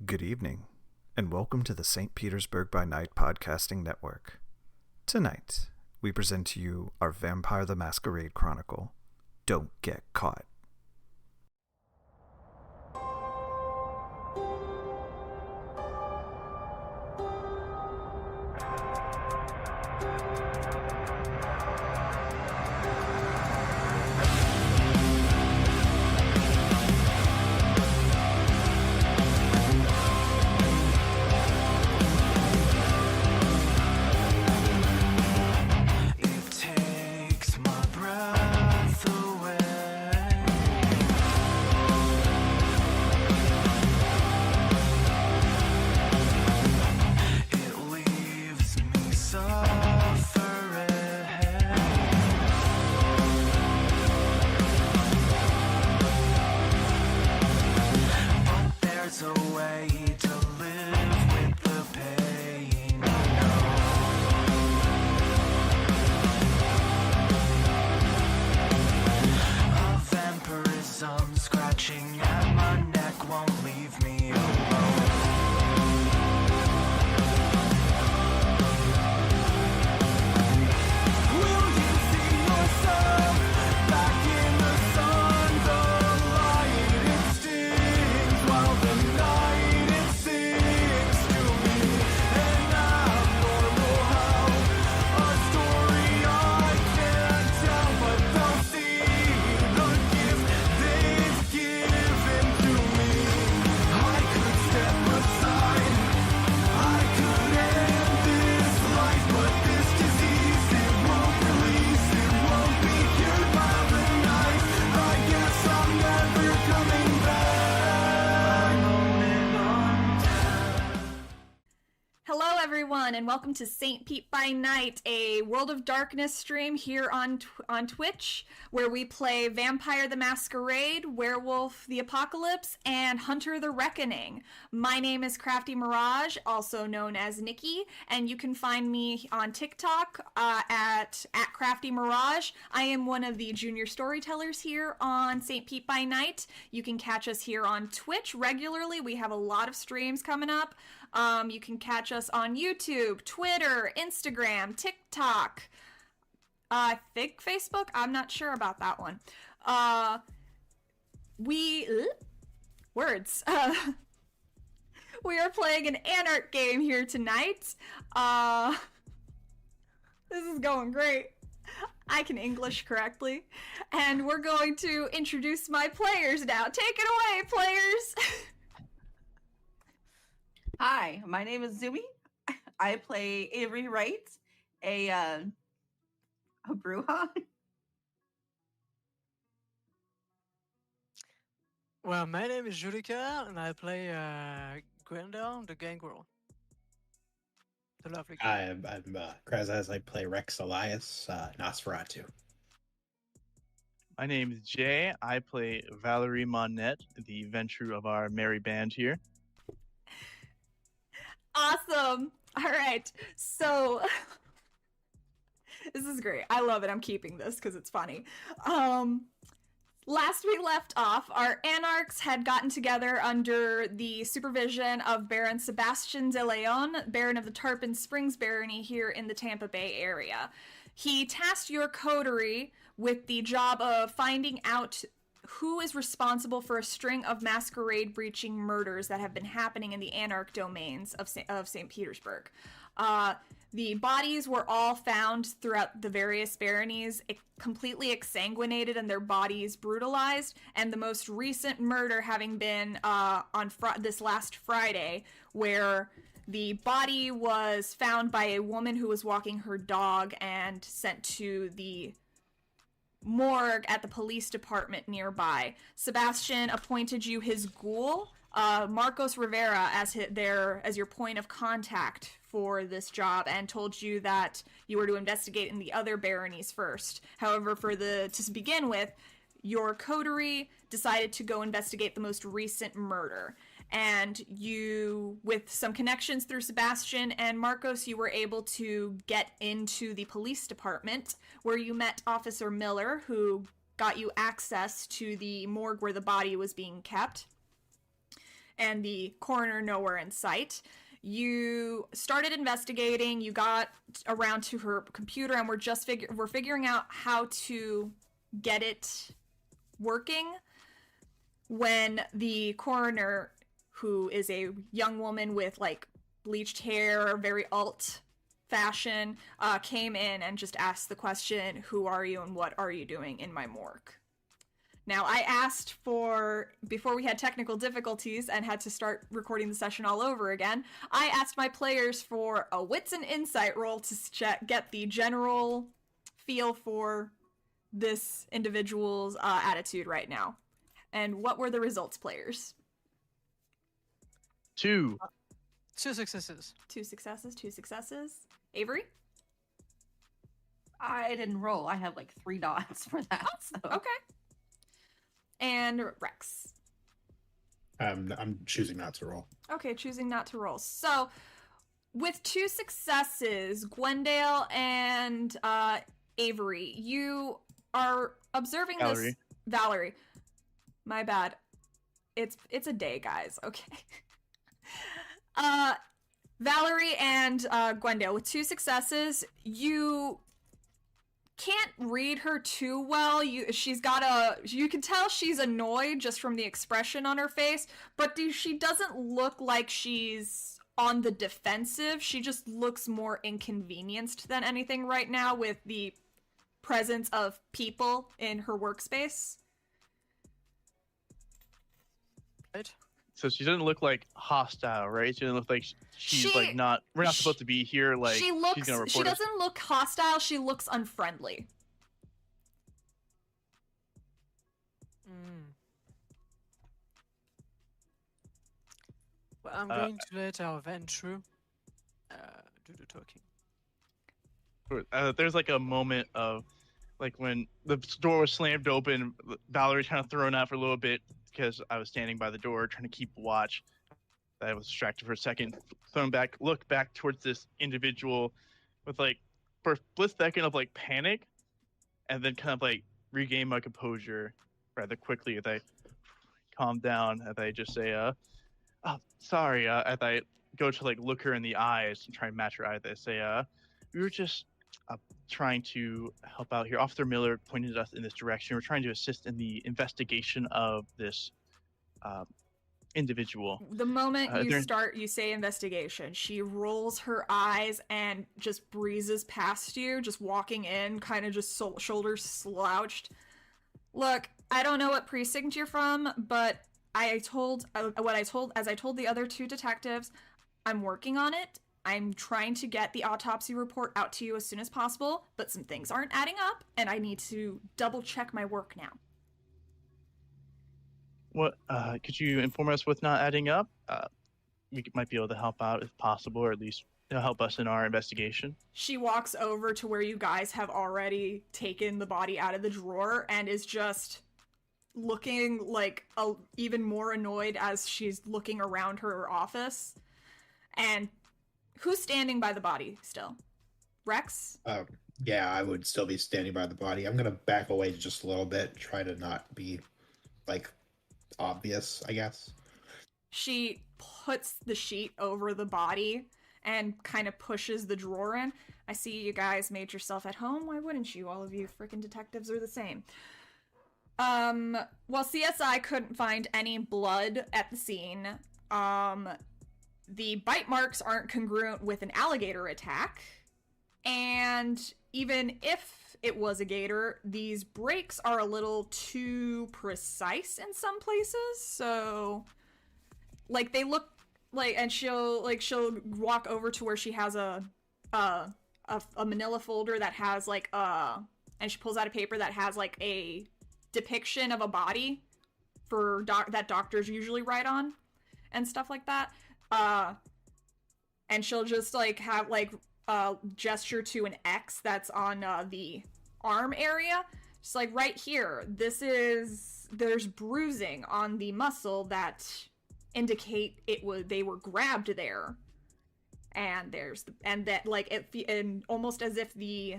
Good evening, and welcome to the St. Petersburg by Night podcasting network. Tonight, we present to you our Vampire the Masquerade Chronicle, Don't Get Caught. And welcome to St. Pete by Night, a World of Darkness stream here on Twitch, where we play Vampire the Masquerade, Werewolf the Apocalypse, and Hunter the Reckoning. My name is Crafty Mirage, also known as Nikki, and you can find me on TikTok at Crafty Mirage. I am one of the junior storytellers here on St. Pete by Night. You can catch us here on Twitch regularly. We have a lot of streams coming up. You can catch us on YouTube, Twitter, Instagram, TikTok, I think Facebook. I'm not sure about that one. We are playing an Anarch game here tonight. This is going great. I can English correctly. And we're going to introduce my players now. Take it away, players! Hi, my name is Izumi. I play Avery Wright, a Bruja. Well, my name is Judikael, and I play Gwendael, the gangrel. The lovely girl. I'm Krazaz. I play Rex Elias, Nosferatu. My name is Jay. I play Valerie Monet, the venture of our merry band here. Awesome. All right. So this is great. I love it. I'm keeping this because it's funny. Last we left off, our anarchs had gotten together under the supervision of Baron Sebastian de Leon, Baron of the Tarpon Springs Barony here in the Tampa Bay area. He tasked your coterie with the job of finding out who is responsible for a string of masquerade-breaching murders that have been happening in the Anarch domains of St. Petersburg. The bodies were all found throughout the various baronies, completely exsanguinated and their bodies brutalized, and the most recent murder having been on this last Friday, where the body was found by a woman who was walking her dog and sent to the morgue at the police department nearby. Sebastian appointed you his ghoul, Marcos Rivera, as your point of contact for this job, and told you that you were to investigate in the other baronies first. However, to begin with, your coterie decided to go investigate the most recent murder. And you, with some connections through Sebastian and Marcos, you were able to get into the police department, where you met Officer Miller, who got you access to the morgue where the body was being kept. and the coroner nowhere in sight. You started investigating, you got around to her computer, and we're figuring out how to get it working when the coroner, who is a young woman with like bleached hair, very alt fashion, came in and just asked the question, who are you and what are you doing in my morgue? Now, I asked before we had technical difficulties and had to start recording the session all over again, I asked my players for a wits and insight roll to get the general feel for this individual's attitude right now. And what were the results, players? 2. 2 successes. 2 successes, 2 successes. Avery? I didn't roll. I have like 3 dots for that. So. Okay. And Rex? I'm choosing not to roll. Okay, choosing not to roll. So, with 2 successes, Gwendael and Avery, you are observing this. Valerie. My bad. It's a day, guys. Okay. Valerie and Gwendael, with 2 successes, you can't read her too well. You can tell she's annoyed just from the expression on her face, but she doesn't look like she's on the defensive. She just looks more inconvenienced than anything right now with the presence of people in her workspace. Right? So she doesn't look like hostile, right? She doesn't look like she's like not. We're not supposed to be here. Like she's gonna report she us. doesn't look hostile. She looks unfriendly. Well, I'm going to let our Ventru do the talking. There's like a moment of like when the door was slammed open, Valerie kind of thrown out for a little bit because I was standing by the door trying to keep watch. I was distracted for a second, look back towards this individual with like for a split second of like panic, and then kind of like regain my composure rather quickly as I calm down, as I just say, oh, sorry, as I go to like look her in the eyes and try and match her eyes. I say, we were just trying to help out here. Officer Miller pointed us in this direction. We're trying to assist in the investigation of this individual. The moment you say investigation, she rolls her eyes and just breezes past you, just walking in, kind of just shoulders slouched. Look, I don't know what precinct you're from, but I told the other 2 detectives, I'm working on it. I'm trying to get the autopsy report out to you as soon as possible, but some things aren't adding up, and I need to double check my work now. What could you inform us what's not adding up? We might be able to help out if possible, or at least help us in our investigation. She walks over to where you guys have already taken the body out of the drawer and is just looking like even more annoyed as she's looking around her office. And who's standing by the body still? Rex? Yeah, I would still be standing by the body. I'm gonna back away just a little bit, try to not be like obvious, I guess. She puts the sheet over the body and kind of pushes the drawer in. I see you guys made yourself at home. Why wouldn't you? All of you freaking detectives are the same. Well, CSI couldn't find any blood at the scene. The bite marks aren't congruent with an alligator attack. And even if it was a gator, these breaks are a little too precise in some places. So, like, they look like, and she'll walk over to where she has a manila folder that has like and she pulls out a paper that has like a depiction of a body for that doctors usually write on and stuff like that. And she'll just like have like gesture to an X that's on the arm area, just like right here. There's bruising on the muscle that indicate they were grabbed there, and and almost as if the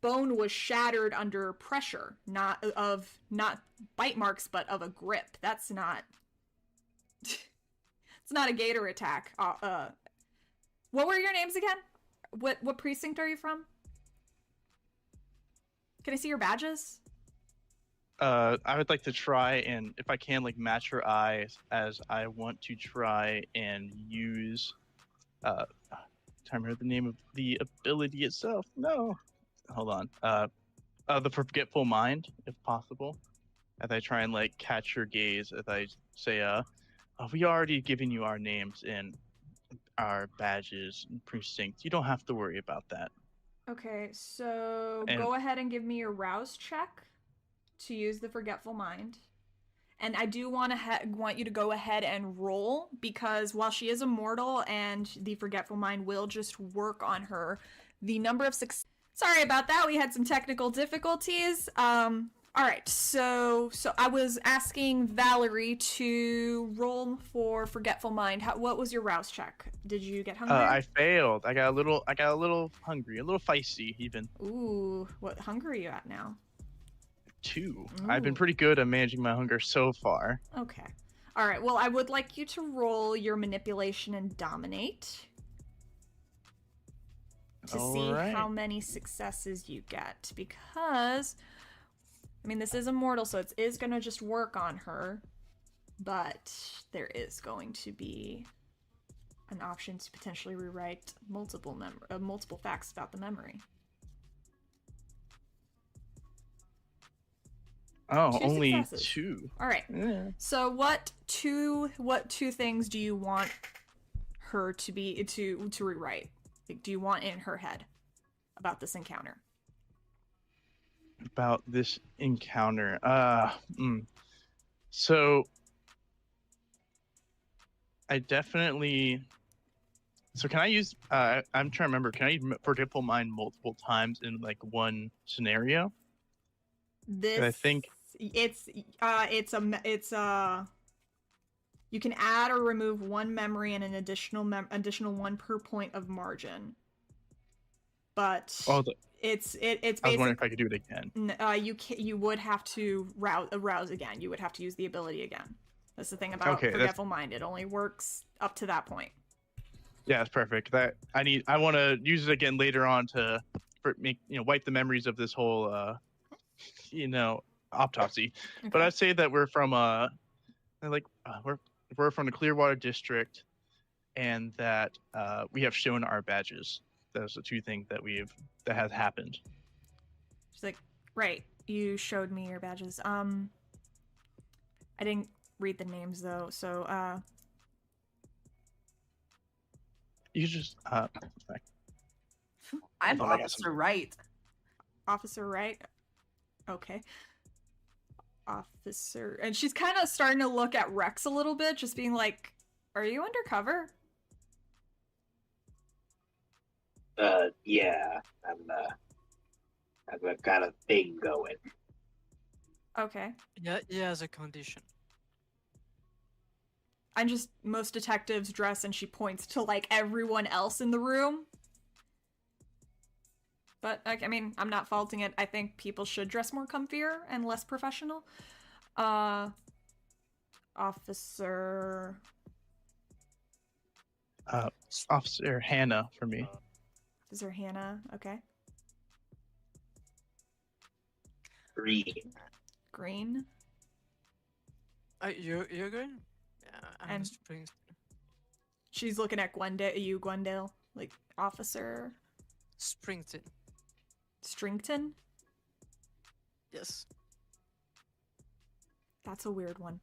bone was shattered under pressure, not bite marks, but of a grip. That's not It's not a gator attack. What were your names again? What precinct are you from? Can I see your badges? I would like to try and, if I can, like match her eyes, as I want to try and use. Trying to remember the name of the ability itself. No, hold on. The Forgetful Mind, if possible. As I try and like catch her gaze, as I say, we already given you our names and our badges and precincts. You don't have to worry about that. Okay, so And- go ahead and give me your rouse check to use the Forgetful Mind. And I do want you to go ahead and roll, because while she is immortal and the Forgetful Mind will just work on her, the number of success... Sorry about that, we had some technical difficulties. Alright, so I was asking Valerie to roll for Forgetful Mind. What was your rouse check? Did you get hungry? I failed. I got a little hungry, a little feisty even. Ooh, what hunger are you at now? 2. I've been Ooh. pretty good at managing my hunger so far. Okay. Alright, well, I would like you to roll your manipulation and dominate to see Alright. how many successes you get, because, I mean, this is immortal, so it is going to just work on her, but there is going to be an option to potentially rewrite multiple facts about the memory. Oh, 2 only successes. 2. All right. Yeah. So what two things do you want her to be to rewrite? Like, do you want in her head about this encounter? About this encounter. So I definitely. So can I use? I'm trying to remember. Can I use Forgetful Mind multiple times in like one scenario? This I think it's you can add or remove one memory and an additional one per point of margin. But it's I was basically, wondering if I could do it again. you would have to rouse again. You would have to use the ability again. That's the thing about Okay, Forgetful Mind. It only works up to that point. Yeah, that's perfect. I want to use it again later on to wipe the memories of this whole autopsy. Okay. But I'd say that we're from we're from the Clearwater district, and that we have shown our badges. Those are 2 things that has happened. She's like, right, you showed me your badges. I didn't read the names though, so You just I'm I got Officer Wright. Officer Wright. Okay. Officer, and she's kind of starting to look at Rex a little bit, just being like, "Are you undercover?" Yeah, I've got a thing going. Okay. Yeah, he has a condition. I'm just, most detectives dress, and she points to like everyone else in the room. But I mean, I'm not faulting it. I think people should dress more comfier and less professional. Officer. Officer Hannah for me. Officer Hannah. Okay. Green. Green. You're going? Yeah, I'm And- Springs. She's looking at Gwendael. Like, Officer Springton. Strington? Yes. That's a weird one.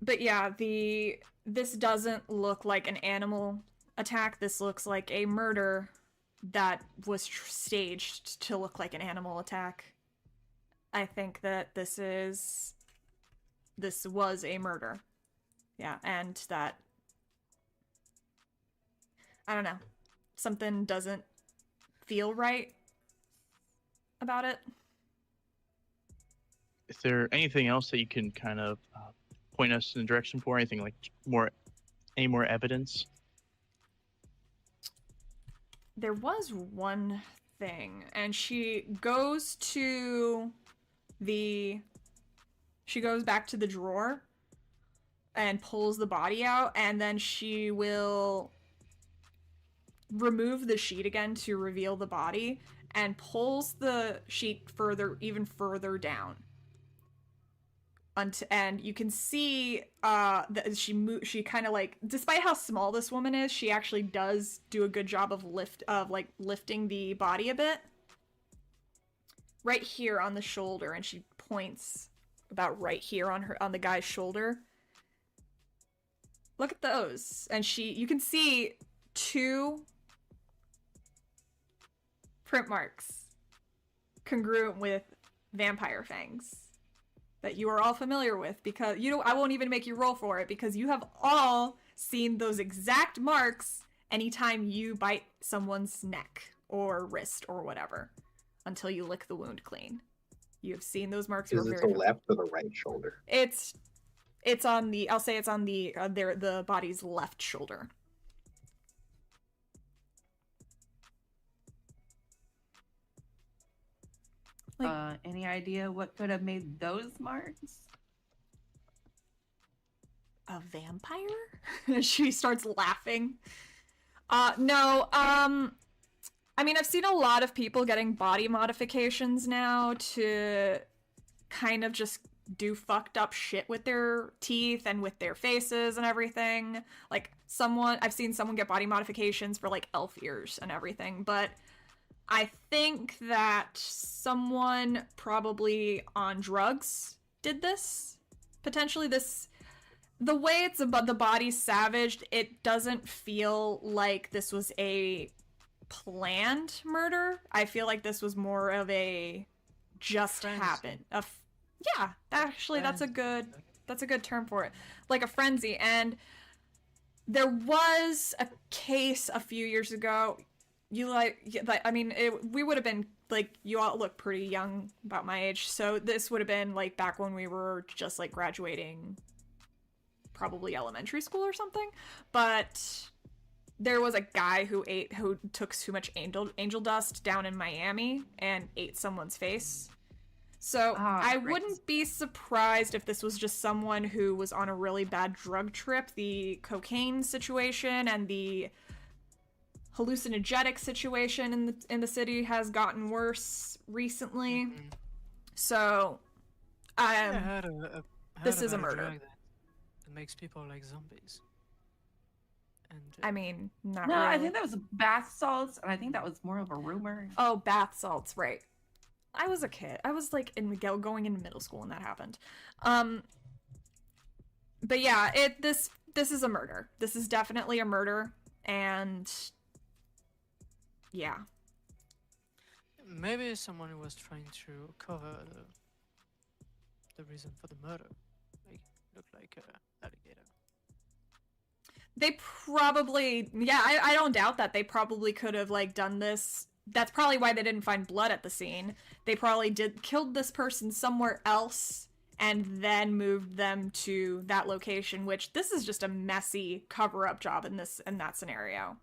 But yeah, this doesn't look like an animal attack. This looks like a murder that was staged to look like an animal attack. I think that this was a murder. Yeah, and that, I don't know, something doesn't feel right about it. Is there anything else that you can kind of point us in the direction for? Anything like any more evidence? There was one thing, and she goes back to the drawer, and pulls the body out, and then she will remove the sheet again to reveal the body and pulls the sheet even further down. And you can see that she kind of like, despite how small this woman is, she actually does do a good job of lifting the body a bit. Right here on the shoulder, and she points about right here on the guy's shoulder. Look at those. And you can see 2 print marks congruent with vampire fangs that you are all familiar with, because I won't even make you roll for it, because you have all seen those exact marks anytime you bite someone's neck or wrist or whatever until you lick the wound clean. You have seen those marks. Is it the left or the right shoulder? It's on the, I'll say it's on the body's left shoulder. Any idea what could have made those marks? A vampire? She starts laughing. No, I mean, I've seen a lot of people getting body modifications now to kind of just do fucked up shit with their teeth and with their faces and everything. Like, I've seen someone get body modifications for, like, elf ears and everything, but I think that someone probably on drugs did this. Potentially the way the body's savaged, it doesn't feel like this was a planned murder. I feel like this was more of a just happened. Yeah, actually that's a good term for it. Like a frenzy. And there was a case a few years ago. We would have been, like, you all look pretty young, about my age, so this would have been, like, back when we were just, like, graduating probably elementary school or something, but there was a guy who took too much angel dust down in Miami and ate someone's face. So I wouldn't be surprised if this was just someone who was on a really bad drug trip. The cocaine situation and the hallucinogenic situation in the city has gotten worse recently. Mm-hmm. So this is a murder. That makes people like zombies. And I mean, not no, really. I think that was bath salts, and I think that was more of a rumor. Oh, bath salts, right. I was a kid. I was like going into middle school when that happened. But yeah, this is a murder. This is definitely a murder, and yeah. Maybe someone was trying to cover the reason for the murder. Like, look like an alligator. They probably, yeah, I don't doubt that. They probably could have, like, done this. That's probably why they didn't find blood at the scene. They probably killed this person somewhere else and then moved them to that location, which this is just a messy cover-up job in that scenario.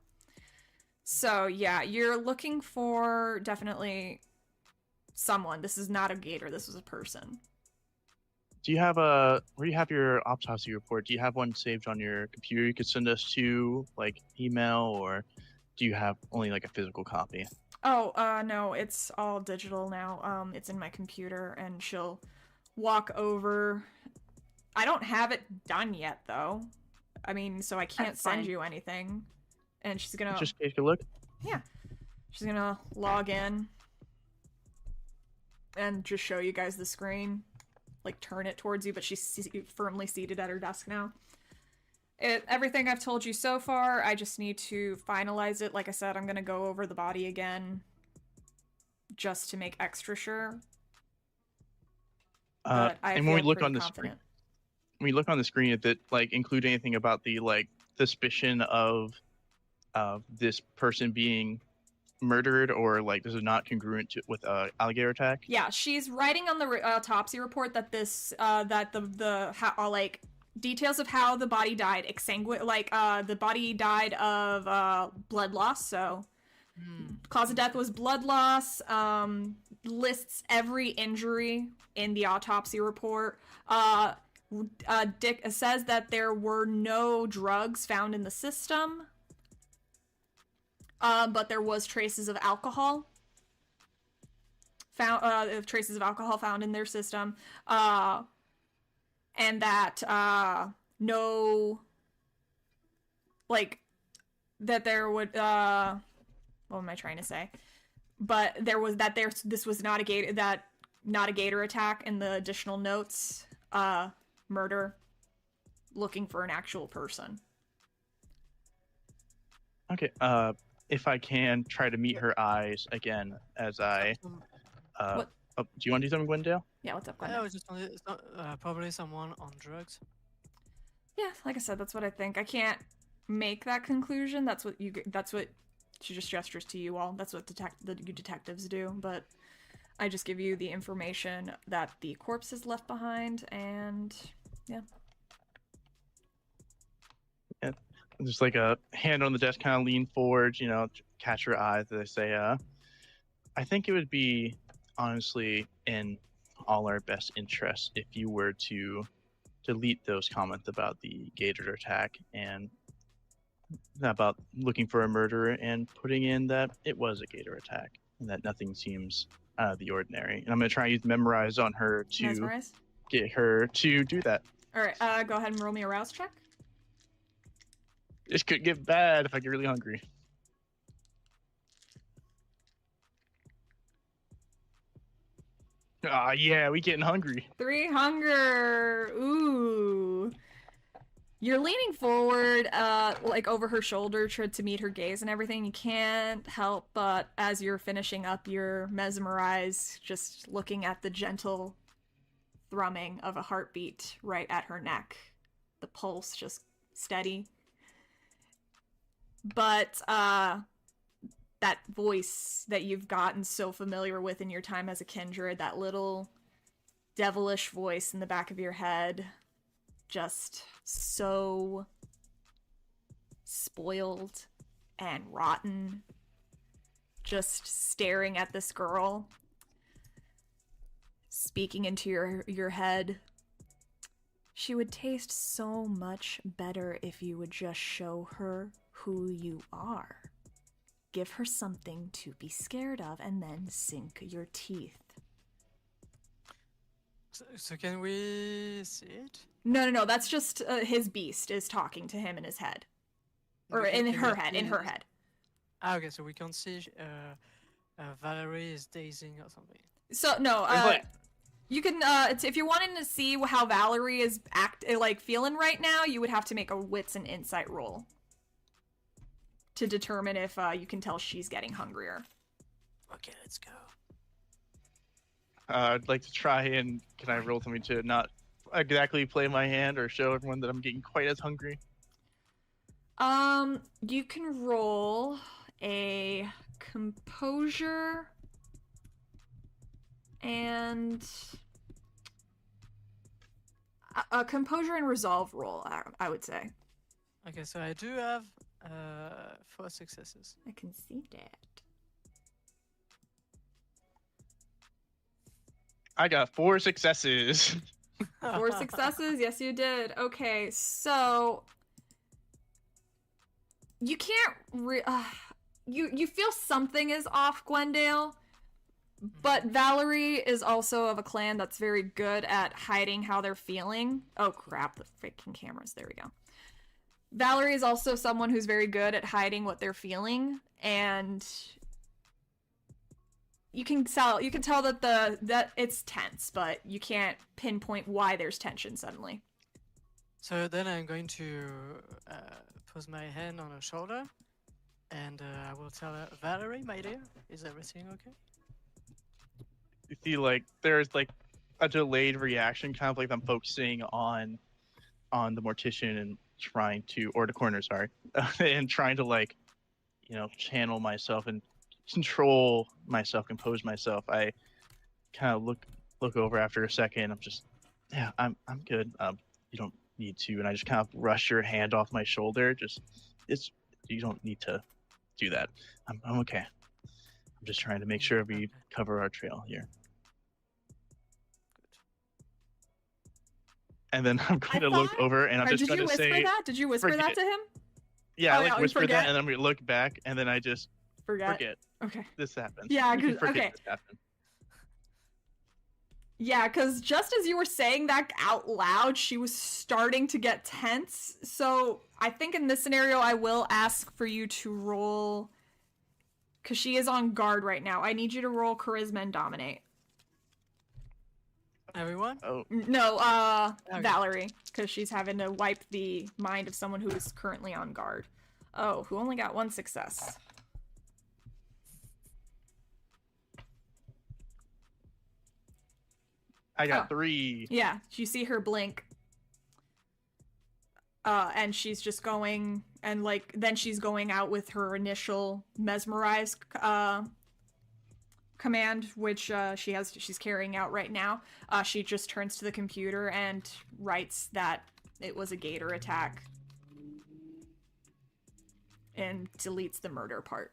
So, yeah, you're looking for definitely someone. This is not a gator. This was a person. Do you have where you have your autopsy report? Do you have one saved on your computer you could send us to, like, email, or do you have only, like, a physical copy? Oh, no, it's all digital now. It's in my computer, and she'll walk over. I don't have it done yet, though. I mean, so I can't send you anything. And she's gonna just take a look. Yeah, she's gonna log in and just show you guys the screen, like turn it towards you. But she's firmly seated at her desk now. Everything I've told you so far, I just need to finalize it. Like I said, I'm gonna go over the body again, just to make extra sure. But and when we look on the screen, when we look on the screen, did it, like, include anything about the, like, suspicion of this person being murdered, or, like, this is not congruent with alligator attack? Yeah, she's writing on the autopsy report that this that like details of how the body died, the body died of blood loss. So cause of death was blood loss. Lists every injury in the autopsy report. Dick says that there were no drugs found in the system, but there was traces of alcohol. Traces of alcohol found in their system, and that that there would what am I trying to say? But this was not a gator attack in the additional notes. Murder, looking for an actual person. Okay. If I can try to meet her eyes again as I. Do you want to do something, Gwendael? Yeah, what's up, Gwendael? I was just probably someone on drugs. Yeah, like I said, that's what I think. I can't make that conclusion. That's what she just gestures to you all. That's what you detectives do. But I just give you the information that the corpse is left behind, and yeah. Yeah, just like a hand on the desk, kind of lean forward, catch her eye. They say, I think it would be honestly in all our best interests if you were to delete those comments about the gator attack and about looking for a murderer and putting in that it was a gator attack and that nothing seems out of the ordinary. And I'm going to try and use Memorize on her to Mesmerize? Get her to do that. All right, go ahead and roll me a rouse check. This could get bad if I get really hungry. Yeah, we getting hungry. 3 hunger. Ooh. You're leaning forward, like over her shoulder to meet her gaze and everything. You can't help but, as you're finishing up, you're mesmerized, just looking at the gentle thrumming of a heartbeat right at her neck. The pulse just steady. But, that voice that you've gotten so familiar with in your time as a kindred, that little devilish voice in the back of your head, just so spoiled and rotten, just staring at this girl, speaking into your head. She would taste so much better if you would just show her who you are. Give her something to be scared of, and then sink your teeth. So can we see it? No. That's just his beast is talking to him in his head, or in her head. Okay, so we can see Valerie is dazing or something. So no, you can. If you're wanting to see how Valerie is feeling right now, you would have to make a wits and insight roll to determine if you can tell she's getting hungrier. Okay, let's go. I'd like to try and can I roll something to not exactly play my hand or show everyone that I'm getting quite as hungry? You can roll a composure and a composure and resolve roll, I would say. Okay, so I do have 4 successes. I can see that. I got 4 successes. 4 successes? Yes, you did. Okay, so you can't you feel something is off, Gwendael, but Valerie is also of a clan that's very good at hiding how they're feeling. Oh crap, the freaking cameras. There we go. Valerie is also someone who's very good at hiding what they're feeling, and you can tell that it's tense, but you can't pinpoint why there's tension suddenly. So then I'm going to put my hand on her shoulder, and I will tell her, Valerie, my dear, is everything okay? You see, there's a delayed reaction, kind of like I'm focusing on the mortician and trying to, or the coroner, sorry, and trying to channel myself and control myself, compose myself. I kind of look over after a second. I'm just, yeah, I'm good. You don't need to, and I just kind of brush your hand off my shoulder. You don't need to do that. I'm okay. I'm just trying to make sure we cover our trail here. and then I'm going to look over and I'm just going to say. Did you whisper that to him? Yeah, Oh, I yeah, you whispered forget? that, and then we look back, and then I just forget. Okay. This happened. Yeah, You can 'cause- forget okay. this happened. Yeah, because just as you were saying that out loud, she was starting to get tense. So I think in this scenario, I will ask for you to roll, because she is on guard right now. I need you to roll Charisma and Dominate. Everyone? Oh, No, Okay. Valerie, because she's having to wipe the mind of someone who is currently on guard. Oh, who only got 1 success. I got Oh. 3. Yeah, you see her blink. And she's just going, and like, then she's going out with her initial mesmerize command, which she's carrying out right now. She just turns to the computer and writes that it was a gator attack. And deletes the murder part.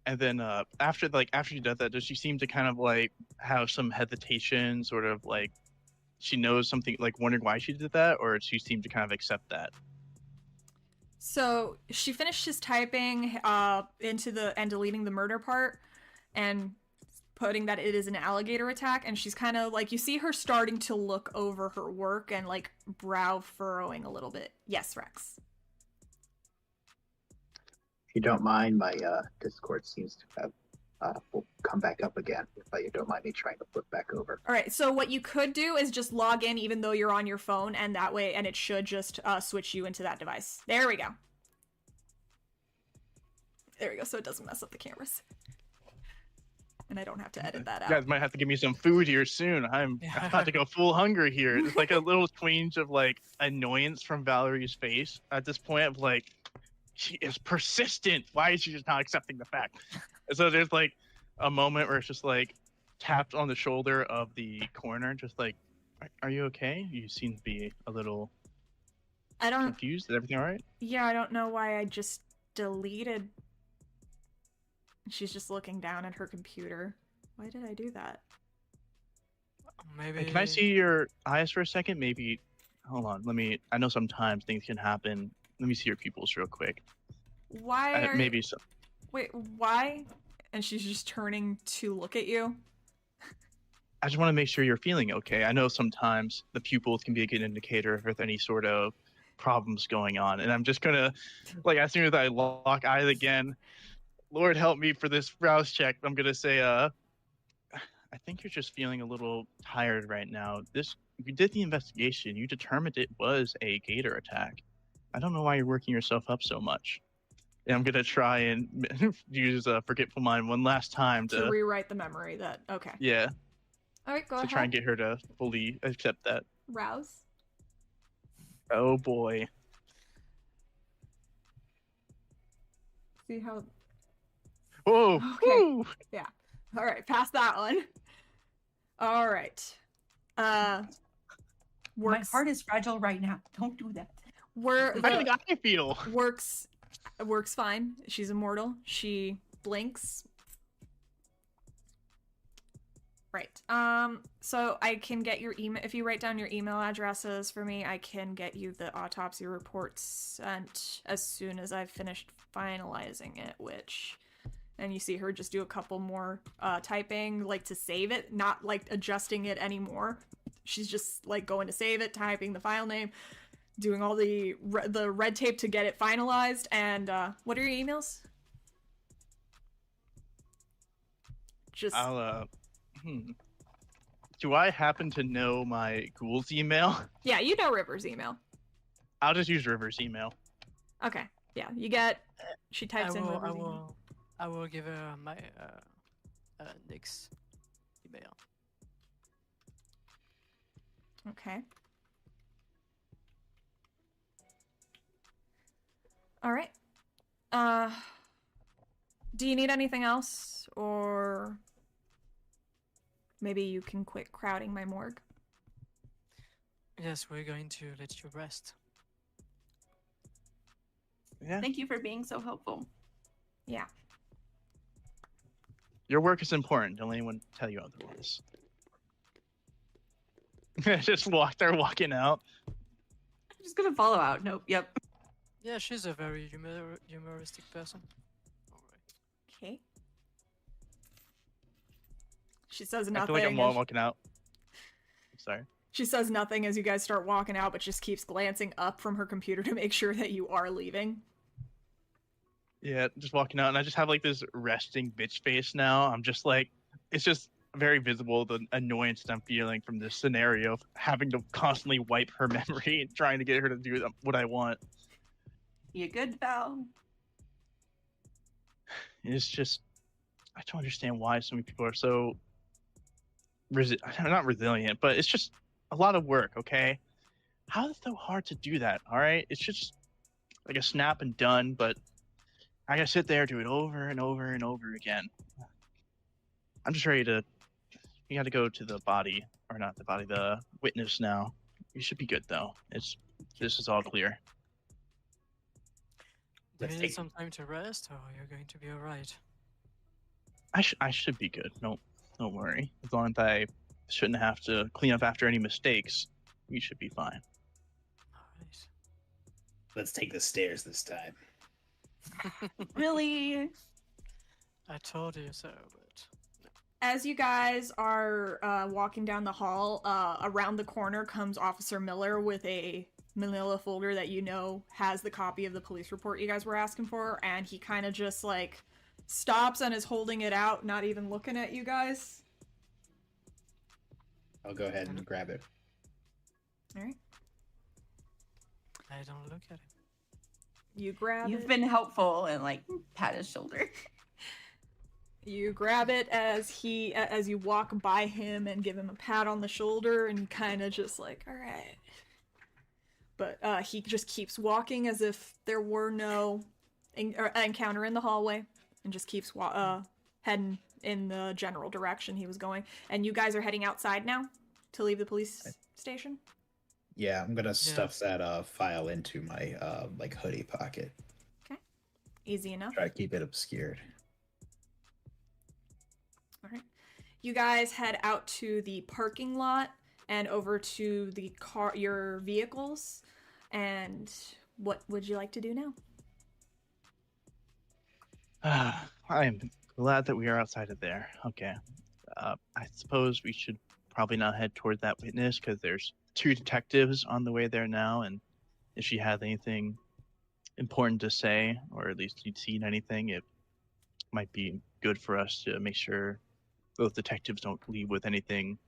And then after she does that, does she seem to kind of like have some hesitation, sort of like she knows something, like wondering why she did that, or she seemed to kind of accept that? So she finishes typing and deleting the murder part and putting that it is an alligator attack, and she's kind of like, you see her starting to look over her work and like brow furrowing a little bit. Yes, Rex. If you don't mind, my Discord seems to have will come back up again. If you don't mind me trying to flip back over. All right, so what you could do is just log in even though you're on your phone, and that way, and it should just switch you into that device. There we go. There we go, so it doesn't mess up the cameras. And I don't have to edit that You out. guys might have to give me some food here soon. I'm about to go full hungry here. It's like a little twinge of like annoyance from Valerie's face at this point of like, she is persistent. Why is she just not accepting the fact? And so there's like a moment where it's just like tapped on the shoulder of the coroner, just like, are you okay? You seem to be a little confused. Is everything all right? Yeah, I don't know why I just deleted. She's just looking down at her computer. Why did I do that? Maybe. Can I see your eyes for a second? Maybe. Hold on. I know sometimes things can happen. Let me see your pupils real quick. Why are maybe so. Wait, why? And she's just turning to look at you. I just want to make sure you're feeling okay. I know sometimes the pupils can be a good indicator if there's any sort of problems going on. And I'm just gonna, like, as soon as I lock eyes again, Lord help me for this rouse check, I'm gonna say, I think you're just feeling a little tired right now. You did the investigation. You determined it was a gator attack. I don't know why you're working yourself up so much. And I'm gonna try and use Forgetful Mind one last time to rewrite the memory. That okay. Yeah. All right, go to ahead. try and get her to fully accept that. Rouse. Oh boy. See how. Whoa. Okay. Woo! Yeah. All right, pass that one. All right. My Works. heart is fragile right now. Don't do that. How did I feel? Works fine. She's immortal. She blinks. Right. So I can get your email. If you write down your email addresses for me, I can get you the autopsy report sent as soon as I've finished finalizing it, and you see her just do a couple more typing, like to save it, not like adjusting it anymore. She's just like going to save it, typing the file name, doing all the red tape to get it finalized. And what are your emails? Just I'll Do I happen to know my ghoul's email? yeah, you know River's email. I'll just use River's email. Okay, yeah, you get. She types in River's I email. will give her my Nick's email. Okay. All right. Do you need anything else, or maybe you can quit crowding my morgue? Yes, we're going to let you rest. Yeah. Thank you for being so helpful. Yeah. Your work is important. Don't let anyone tell you otherwise. Just they're walking out. I'm just gonna follow out. Nope. Yep. Yeah, she's a very humoristic person. Alright. Okay. She says I nothing. feel like I'm walking out. Sorry. She says nothing as you guys start walking out, but just keeps glancing up from her computer to make sure that you are leaving. Yeah, just walking out, and I just have like this resting bitch face now. I'm just like, it's just very visible the annoyance that I'm feeling from this scenario of having to constantly wipe her memory and trying to get her to do what I want. You good, Val? It's just, I don't understand why so many people are so not resilient, but it's just a lot of work. Okay, how is it so hard to do that? All right, it's just like a snap and done, but I gotta sit there, do it over and over and over again. I'm just ready to. You got to go to the body, or not the body, the witness now. You should be good though. This is all clear. Do Let's you need take- some time to rest, or you're going to be alright? I should be good. Don't worry. As long as I shouldn't have to clean up after any mistakes, you should be fine. Alright. Let's take the stairs this time. Really? I told you so, but As you guys are walking down the hall, around the corner comes Officer Miller with a manila folder that you know has the copy of the police report you guys were asking for, and he kind of just like stops and is holding it out, not even looking at you guys. I'll go ahead and grab it. All right, I don't look at it. you grab You've it. been helpful and like pat his shoulder. You grab it as you walk by him and give him a pat on the shoulder, and kind of just like, all right. But he just keeps walking as if there were no encounter in the hallway, and just keeps heading in the general direction he was going. And you guys are heading outside now to leave the police station? Yeah, I'm gonna stuff that file into my like hoodie pocket. Okay. Easy enough. Try to keep it obscured. All right. You guys head out to the parking lot and over to the your vehicles. And what would you like to do now? I'm glad that we are outside of there. Okay. I suppose we should probably not head toward that witness because there's 2 detectives on the way there now, and if she has anything important to say, or at least you'd seen anything, it might be good for us to make sure those detectives don't leave with anything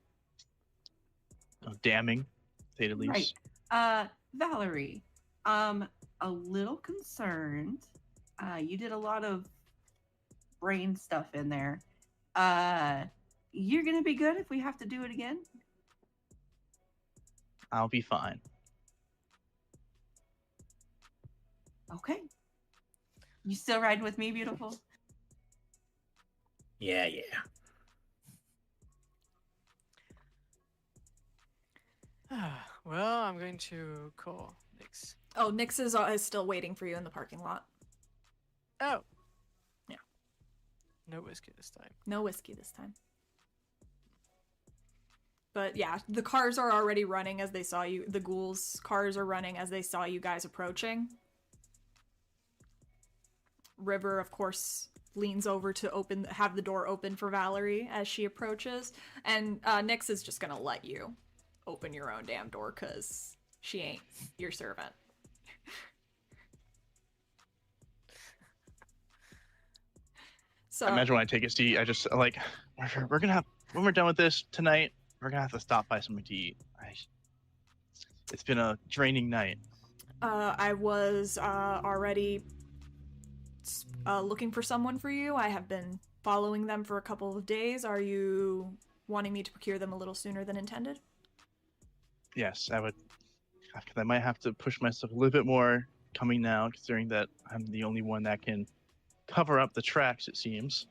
damning, to say the least. Right. Valerie, a little concerned. You did a lot of brain stuff in there. You're gonna be good if we have to do it again? I'll be fine. Okay. You still riding with me, beautiful? Yeah. Well, I'm going to call Nix. Oh, Nix is still waiting for you in the parking lot. Oh. Yeah. No whiskey this time. No whiskey this time. But yeah, the cars are already running as they saw you. The ghouls' cars are running as they saw you guys approaching. River, of course, leans over to have the door open for Valerie as she approaches. And Nix is just gonna let you open your own damn door because she ain't your servant. So I imagine when I take a seat, I just like, we're gonna have, when we're done with this tonight, we're gonna have to stop by something to eat. It's been a draining night. I was already looking for someone for you. I have been following them for a couple of days. Are you wanting me to procure them a little sooner than intended? Yes, I would. Because I might have to push myself a little bit more coming now, considering that I'm the only one that can cover up the tracks, it seems.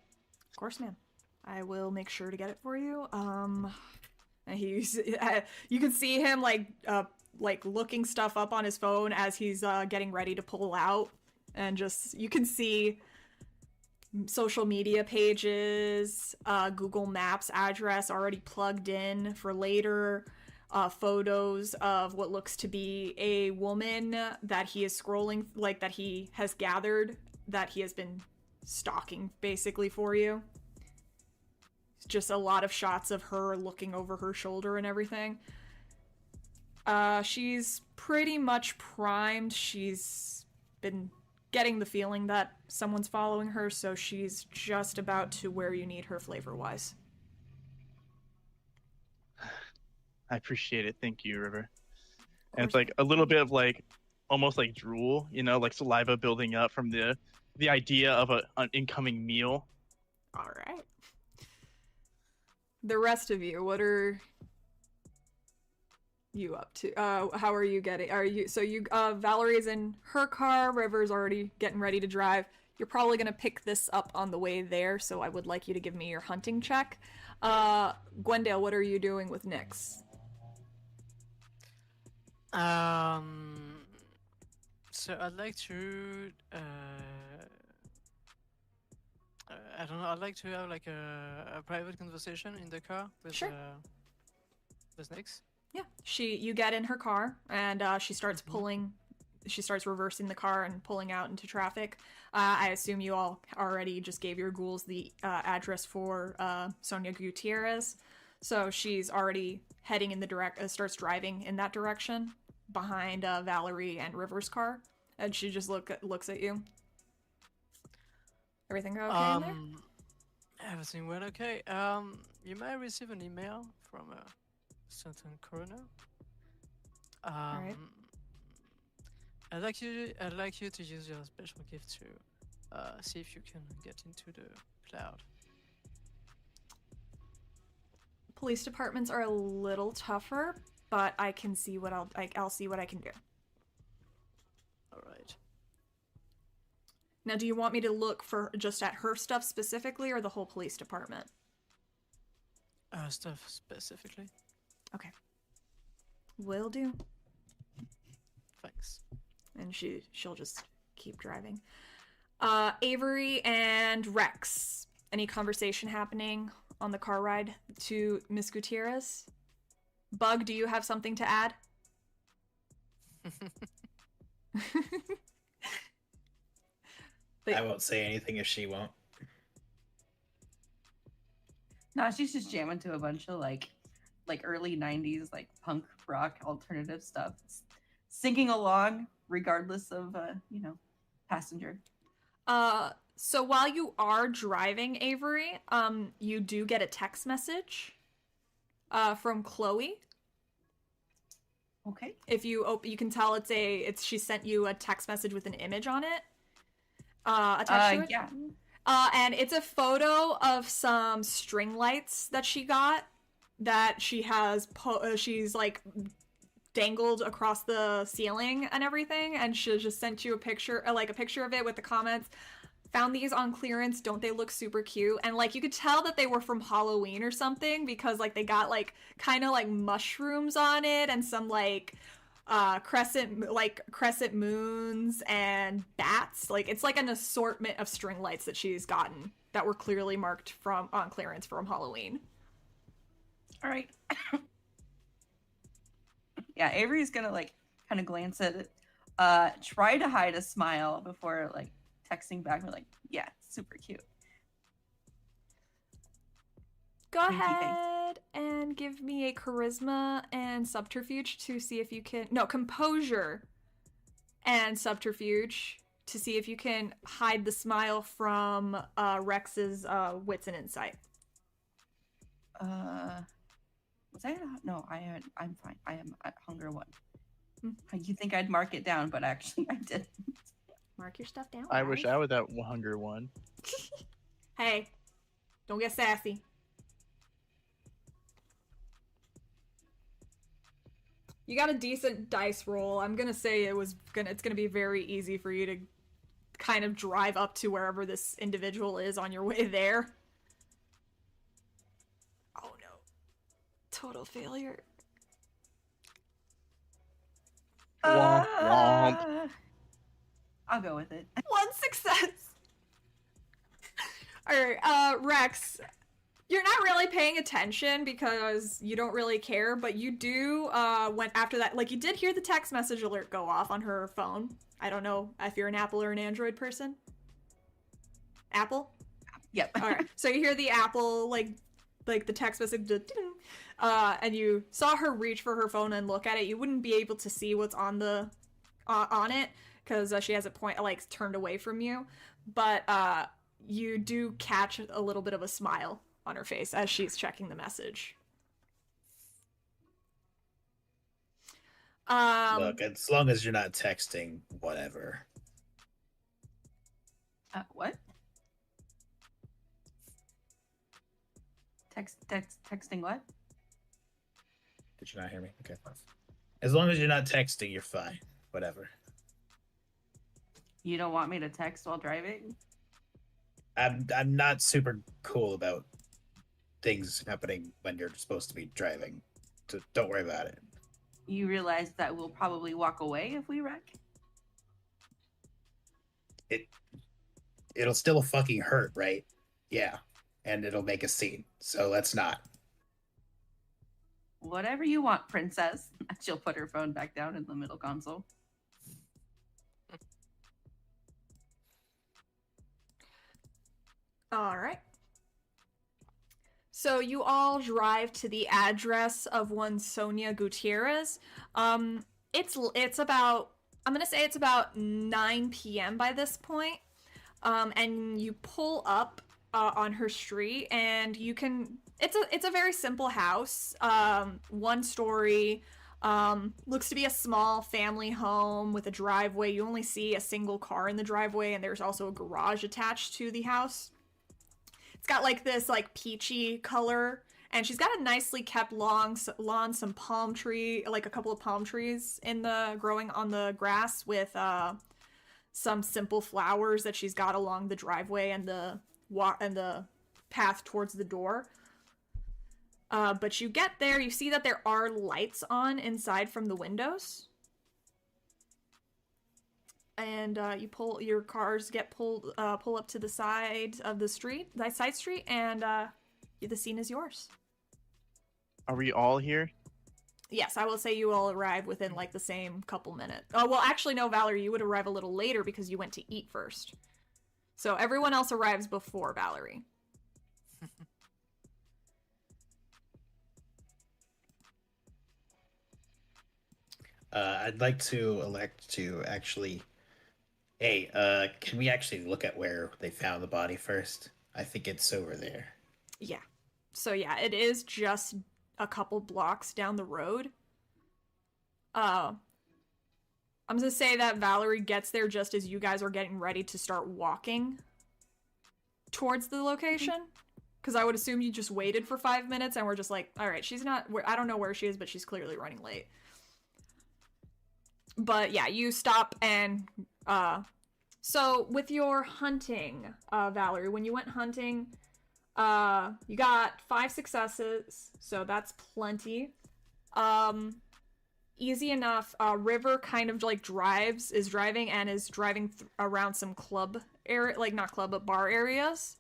Of course, ma'am. I will make sure to get it for you. And you can see him like looking stuff up on his phone as he's getting ready to pull out, and just you can see social media pages, Google Maps address already plugged in for later. photos of what looks to be a woman that he is scrolling, like that he has gathered, that he has been stalking basically for you. It's just a lot of shots of her looking over her shoulder and everything. She's pretty much primed. She's been getting the feeling that someone's following her, so she's just about to where you need her flavor-wise. I appreciate it. Thank you, River. And it's like a little bit of like, almost like drool, you know, like saliva building up from the idea of an incoming meal. All right. The rest of you, what are you up to? How are you getting? Valerie's in her car. River's already getting ready to drive. You're probably gonna pick this up on the way there, so I would like you to give me your hunting check. Gwendael, what are you doing with Nyx? So I'd like to, I don't know, I'd like to have like a private conversation in the car with, Sure. with Nyx. Yeah, you get in her car, and she starts reversing the car and pulling out into traffic. I assume you all already just gave your ghouls the address for Sonia Gutierrez, so she's already heading in the starts driving in that direction behind Valerie and River's car, and she just looks at you. Everything go okay in there? Everything went okay. You might receive an email from a certain coroner. Alright. I'd like you to use your special gift to see if you can get into the cloud. Police departments are a little tougher, but I can see what I'll see what I can do. All right. Now, do you want me to look for just at her stuff specifically, or the whole police department? Stuff specifically. Okay. Will do. Thanks. And she'll just keep driving. Avery and Rex. Any conversation happening on the car ride to Miss Gutierrez? Bug, do you have something to add? I won't say anything if she won't. No, she's just jamming to a bunch of like early 90s like punk rock alternative stuff, singing along regardless of passenger. So while you are driving, Avery, you do get a text message from Chloe. Okay. If you open, you can tell she sent you a text message with an image on it. Attached to it. Yeah. And it's a photo of some string lights that she got, that she has she's like dangled across the ceiling and everything, and she just sent you a picture of it with the comments. Found these on clearance, don't they look super cute? And like you could tell that they were from Halloween or something, because like they got like kind of like mushrooms on it and some like crescent moons and bats. Like it's like an assortment of string lights that she's gotten that were clearly marked on clearance from Halloween. All right. Yeah, Avery's gonna like kind of glance at it, try to hide a smile before like texting back. We're like, yeah, super cute. Go ahead and give me a charisma and subterfuge to see if you can... No, composure and subterfuge to see if you can hide the smile from Rex's wits and insight. Was I? No, I haven't. I'm fine. I am at hunger 1. You think I'd mark it down, but actually I didn't. Mark your stuff down. I wish I was at hunger 1. Hey, don't get sassy. You got a decent dice roll. I'm gonna say it's gonna be very easy for you to kind of drive up to wherever this individual is on your way there. Oh no. Total failure. Womp womp. I'll go with it. 1 success. All right, Rex, You're not really paying attention because you don't really care, but you do, when after that, like, you did hear the text message alert go off on her phone. I don't know if you're an Apple or an Android person. Apple? Yep. Alright, so you hear the Apple, like the text message, and you saw her reach for her phone and look at it. You wouldn't be able to see what's on the, on it, because she has it turned away from you, but, you do catch a little bit of a smile on her face as she's checking the message. Look, as long as you're not texting, whatever. What? Texting what? Did you not hear me? Okay. As long as you're not texting, you're fine. Whatever. You don't want me to text while driving? I'm not super cool about things happening when you're supposed to be driving. So don't worry about it. You realize that we'll probably walk away if we wreck? It'll still fucking hurt, right? Yeah. And it'll make a scene. So let's not. Whatever you want, princess. She'll put her phone back down in the middle console. All right. So you all drive to the address of one Sonia Gutierrez. It's about, I'm gonna say it's about 9 p.m. by this point. And you pull up on her street, and you can. It's a very simple house. 1 story. Looks to be a small family home with a driveway. You only see a single car in the driveway, and there's also a garage attached to the house. It's got like this like peachy color, and she's got a nicely kept lawn, some palm tree, like a couple of palm trees growing on the grass with some simple flowers that she's got along the driveway and the path towards the door. But you get there, you see that there are lights on inside from the windows. And your cars pull up to the side of the side street, and the scene is yours. Are we all here? Yes, I will say you all arrive within like the same couple minutes. Oh, well, actually, no, Valerie, you would arrive a little later because you went to eat first. So everyone else arrives before Valerie. I'd like to elect to actually. Hey, can we actually look at where they found the body first? I think it's over there. Yeah. So yeah, it is just a couple blocks down the road. I'm gonna say that Valerie gets there just as you guys are getting ready to start walking towards the location. Because I would assume you just waited for 5 minutes and we're just like, all right, she's not, I don't know where she is, but she's clearly running late. But yeah, you stop and, so with your hunting, Valerie, when you went hunting, you got 5 successes, so that's plenty. Easy enough. River kind of like is driving around some club area, like not club, but bar areas.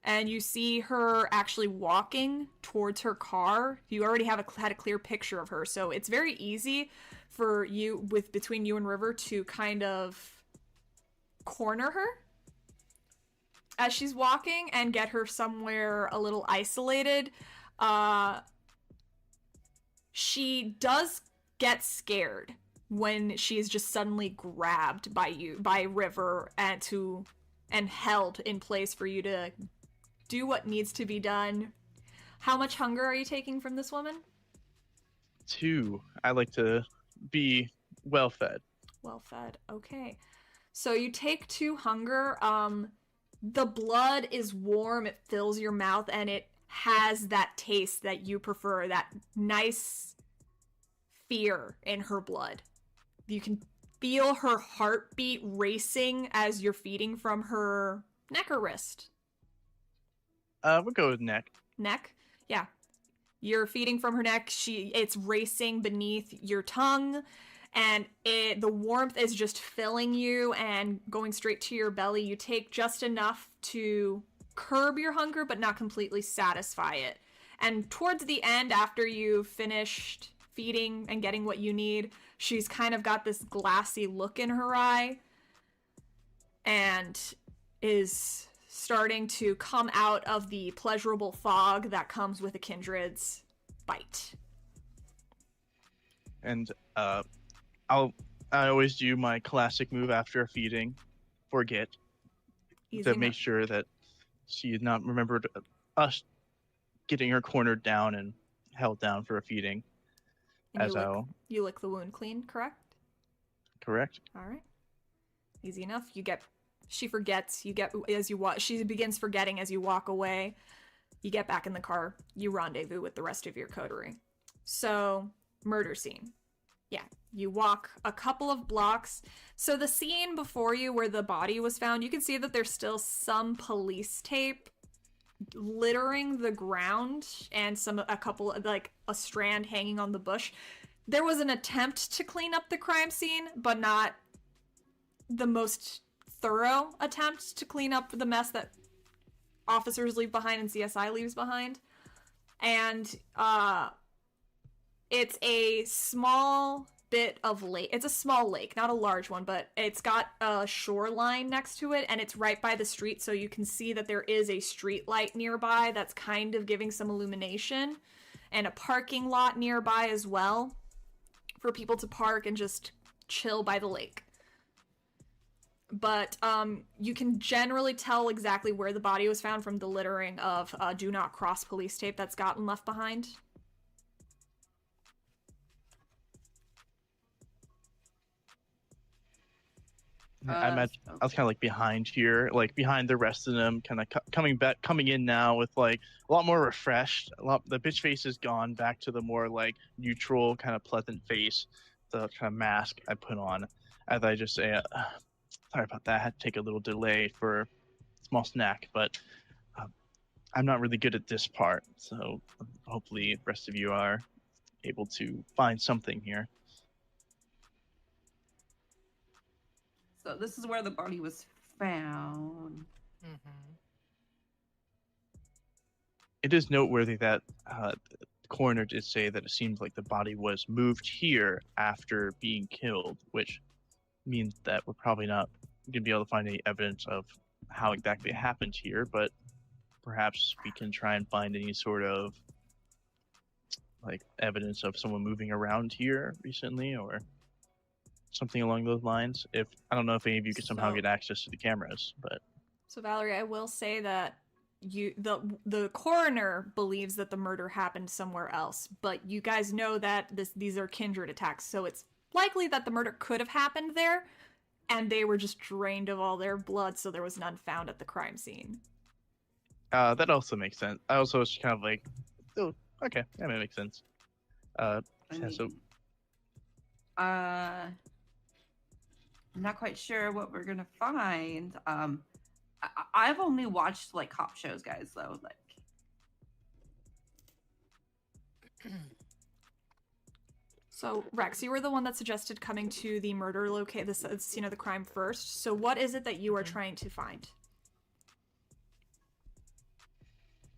And you see her actually walking towards her car. You already had a clear picture of her, so it's very easy for you, between you and River, to kind of corner her as she's walking and get her somewhere a little isolated. She does get scared when she is just suddenly grabbed by River and held in place for you to do what needs to be done. How much hunger are you taking from this woman? 2. I like to be well fed. Well fed. Okay. So you take 2 hunger. The blood is warm, it fills your mouth, and it has that taste that you prefer, that nice fear in her blood. You can feel her heartbeat racing as you're feeding from her neck or wrist. We'll go with neck. Neck? Yeah. You're feeding from her neck. It's racing beneath your tongue, and the warmth is just filling you and going straight to your belly. You take just enough to curb your hunger, but not completely satisfy it. And towards the end, after you've finished feeding and getting what you need, she's kind of got this glassy look in her eye and is starting to come out of the pleasurable fog that comes with a kindred's bite. And I always do my classic move after feeding, forget, Easy to make sure that she had not remembered us getting her cornered down and held down for a feeding. And you lick the wound clean, correct? Correct. All right. Easy enough. She forgets. She begins forgetting as you walk away. You get back in the car. You rendezvous with the rest of your coterie. So, murder scene. Yeah, you walk a couple of blocks. So the scene before you where the body was found, you can see that there's still some police tape littering the ground and a strand hanging on the bush. There was an attempt to clean up the crime scene, but not the most thorough attempt to clean up the mess that officers leave behind and CSI leaves behind. And it's a small bit of lake. It's a small lake, not a large one, but it's got a shoreline next to it, and it's right by the street, so you can see that there is a street light nearby that's kind of giving some illumination, and a parking lot nearby as well for people to park and just chill by the lake. But you can generally tell exactly where the body was found from the littering of do not cross police tape that's gotten left behind. I was kind of like behind here, like behind the rest of them, kind of coming in now with like a lot more refreshed. The bitch face is gone back to the more like neutral, kind of pleasant face, the kind of mask I put on. As I just say, sorry about that. I had to take a little delay for a small snack, but I'm not really good at this part, so hopefully the rest of you are able to find something here. So this is where the body was found. Mm-hmm. It is noteworthy that the coroner did say that it seems like the body was moved here after being killed, which means that we're probably not going to be able to find any evidence of how exactly it happened here, but perhaps we can try and find any sort of like evidence of someone moving around here recently or something along those lines. If I don't know if any of you could somehow get access to the cameras, but so Valerie, I will say that the coroner believes that the murder happened somewhere else, but you guys know that these are kindred attacks, so it's likely that the murder could have happened there, and they were just drained of all their blood, so there was none found at the crime scene. That also makes sense. I also was kind of like, oh, okay, that makes sense. I'm not quite sure what we're gonna find. I've only watched like cop shows, guys, though. Like, so Rex, you were the one that suggested coming to the murder the scene of the crime first. So what is it that you are trying to find?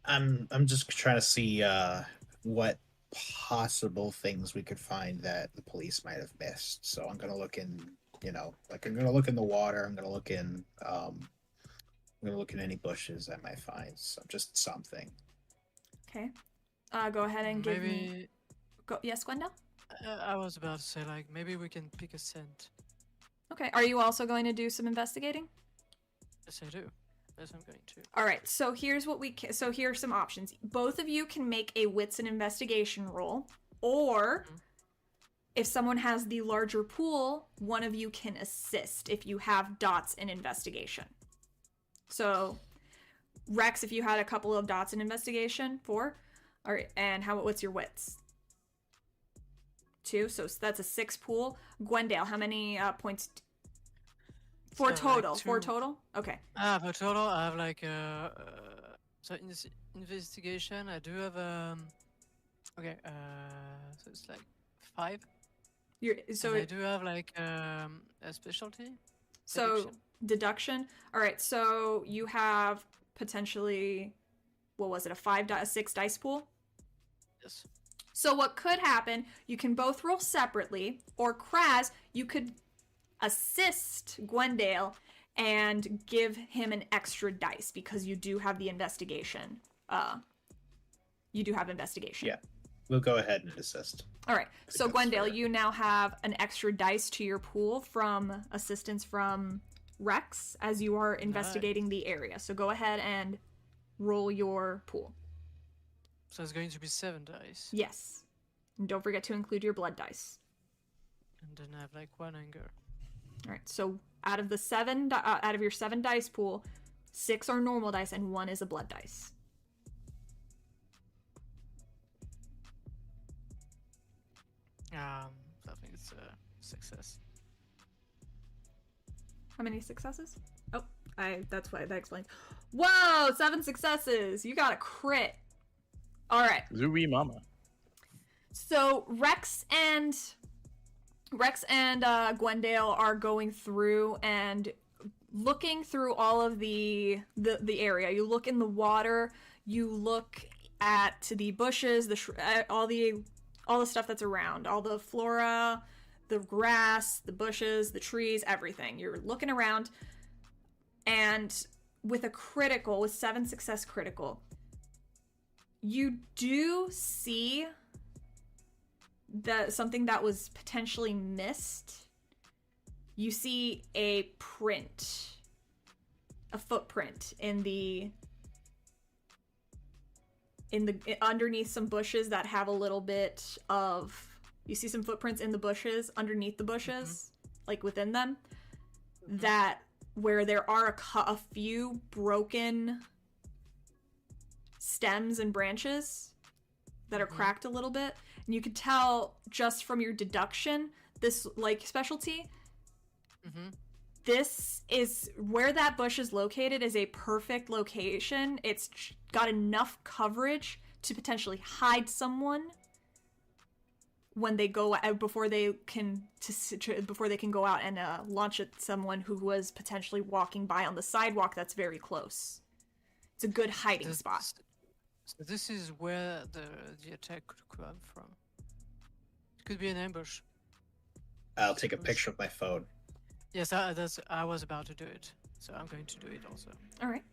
I'm just trying to see what possible things we could find that the police might have missed. So I'm gonna look in, I'm gonna look in the water. I'm gonna look in any bushes I might find. So just something. Okay. Go ahead and give maybe... me. Go. Yes, Gwendael? I was about to say, like, maybe we can pick a scent. Okay. Are you also going to do some investigating? Yes, I do. Yes, I'm going to. All right. So here's what so here are some options. Both of you can make a wits and investigation roll, or if someone has the larger pool, one of you can assist if you have dots in investigation. So, Rex, if you had a couple of dots in investigation, 4. All right, and what's your wits? 2, so that's a 6 pool. Gwendael, how many points? 4 total. Like 4 total? Okay. For total, I have like so in this investigation, I do have okay, so it's like 5. I do have like a specialty. So deduction. All right, so you have potentially, what was it, a 6 dice pool? Yes. So what could happen, you can both roll separately, or Kraz, you could assist Gwendael and give him an extra dice because you do have the investigation. You do have investigation. Yeah, we'll go ahead and assist. All right. So Because Gwendael, we're- you now have an extra dice to your pool from assistance from Rex as you are investigating the area. So go ahead and roll your pool. So it's going to be 7 dice. Yes. And don't forget to include your blood dice. And then I have like 1 anger. All right. So out of your 7 dice pool, 6 are normal dice and 1 is a blood dice. I think it's a success. How many successes? Oh, that's why that explains. Whoa, 7 successes. You got a crit. All right. Zooey mama. So Rex and Gwendael are going through and looking through all of the area. You look in the water. You look at the bushes, all the stuff that's around, all the flora, the grass, the bushes, the trees, everything. You're looking around, and with 7 success critical, you do see something that was potentially missed. You see a footprint underneath some bushes that have a little bit of. You see some footprints in the bushes, underneath the bushes, like within them, that where there are a few broken stems and branches that are cracked a little bit. And you could tell just from your deduction, this like specialty, this is where that bush is located is a perfect location. It's got enough coverage to potentially hide someone when they go out before they can go out and launch at someone who was potentially walking by on the sidewalk that's very close. It's a good hiding spot. So this is where the attack could come from. It could be an ambush. I'll take a picture with my phone. Yes, I was about to do it, so I'm going to do it also. All right.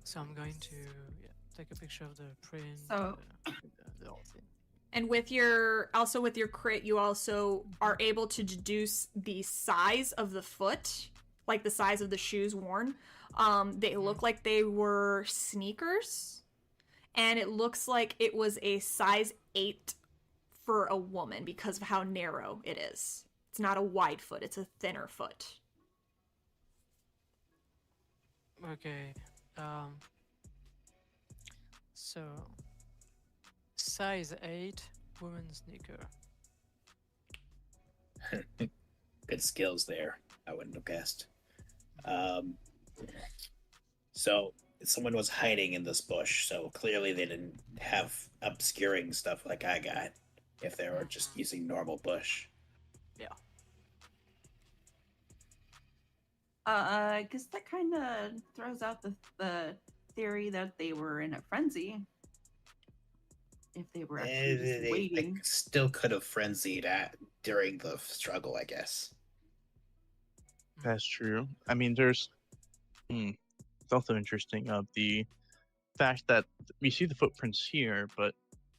So I'm going to take a picture of the print. So- the whole thing. And with your crit, you also are able to deduce the size of the foot, like the size of the shoes worn. They look like they were sneakers, and it looks like it was a size 8 for a woman because of how narrow it is. It's not a wide foot, it's a thinner foot. Okay. So size 8 women's sneaker. Good skills there. I wouldn't have guessed. So someone was hiding in this bush, so clearly they didn't have obscuring stuff like I got if they were just using normal bush. Yeah. I guess that kind of throws out the theory that they were in a frenzy. If they were actually just They waiting. still could have frenzied during the struggle, I guess. That's true. I mean, there's. It's also interesting of the fact that we see the footprints here, but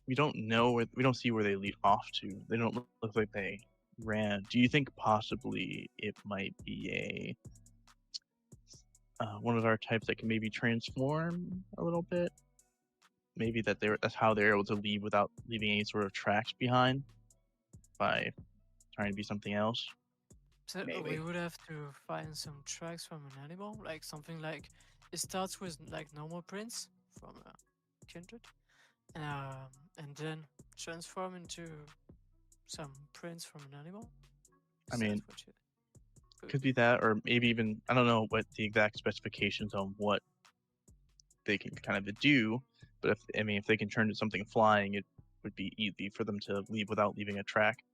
we don't know we don't see where they lead off to. They don't look like they ran. Do you think possibly it might be one of our types that can maybe transform a little bit? Maybe that's how they're able to leave without leaving any sort of tracks behind by trying to be something else. So Maybe. we would have to find some tracks from an animal, like something like it starts with like normal prints from a kindred, and then transform into some prints from an animal. I Is mean, that what you- Could be that, or maybe even I don't know what the exact specifications on what they can kind of do. But if they can turn to something flying, it would be easy for them to leave without leaving a track.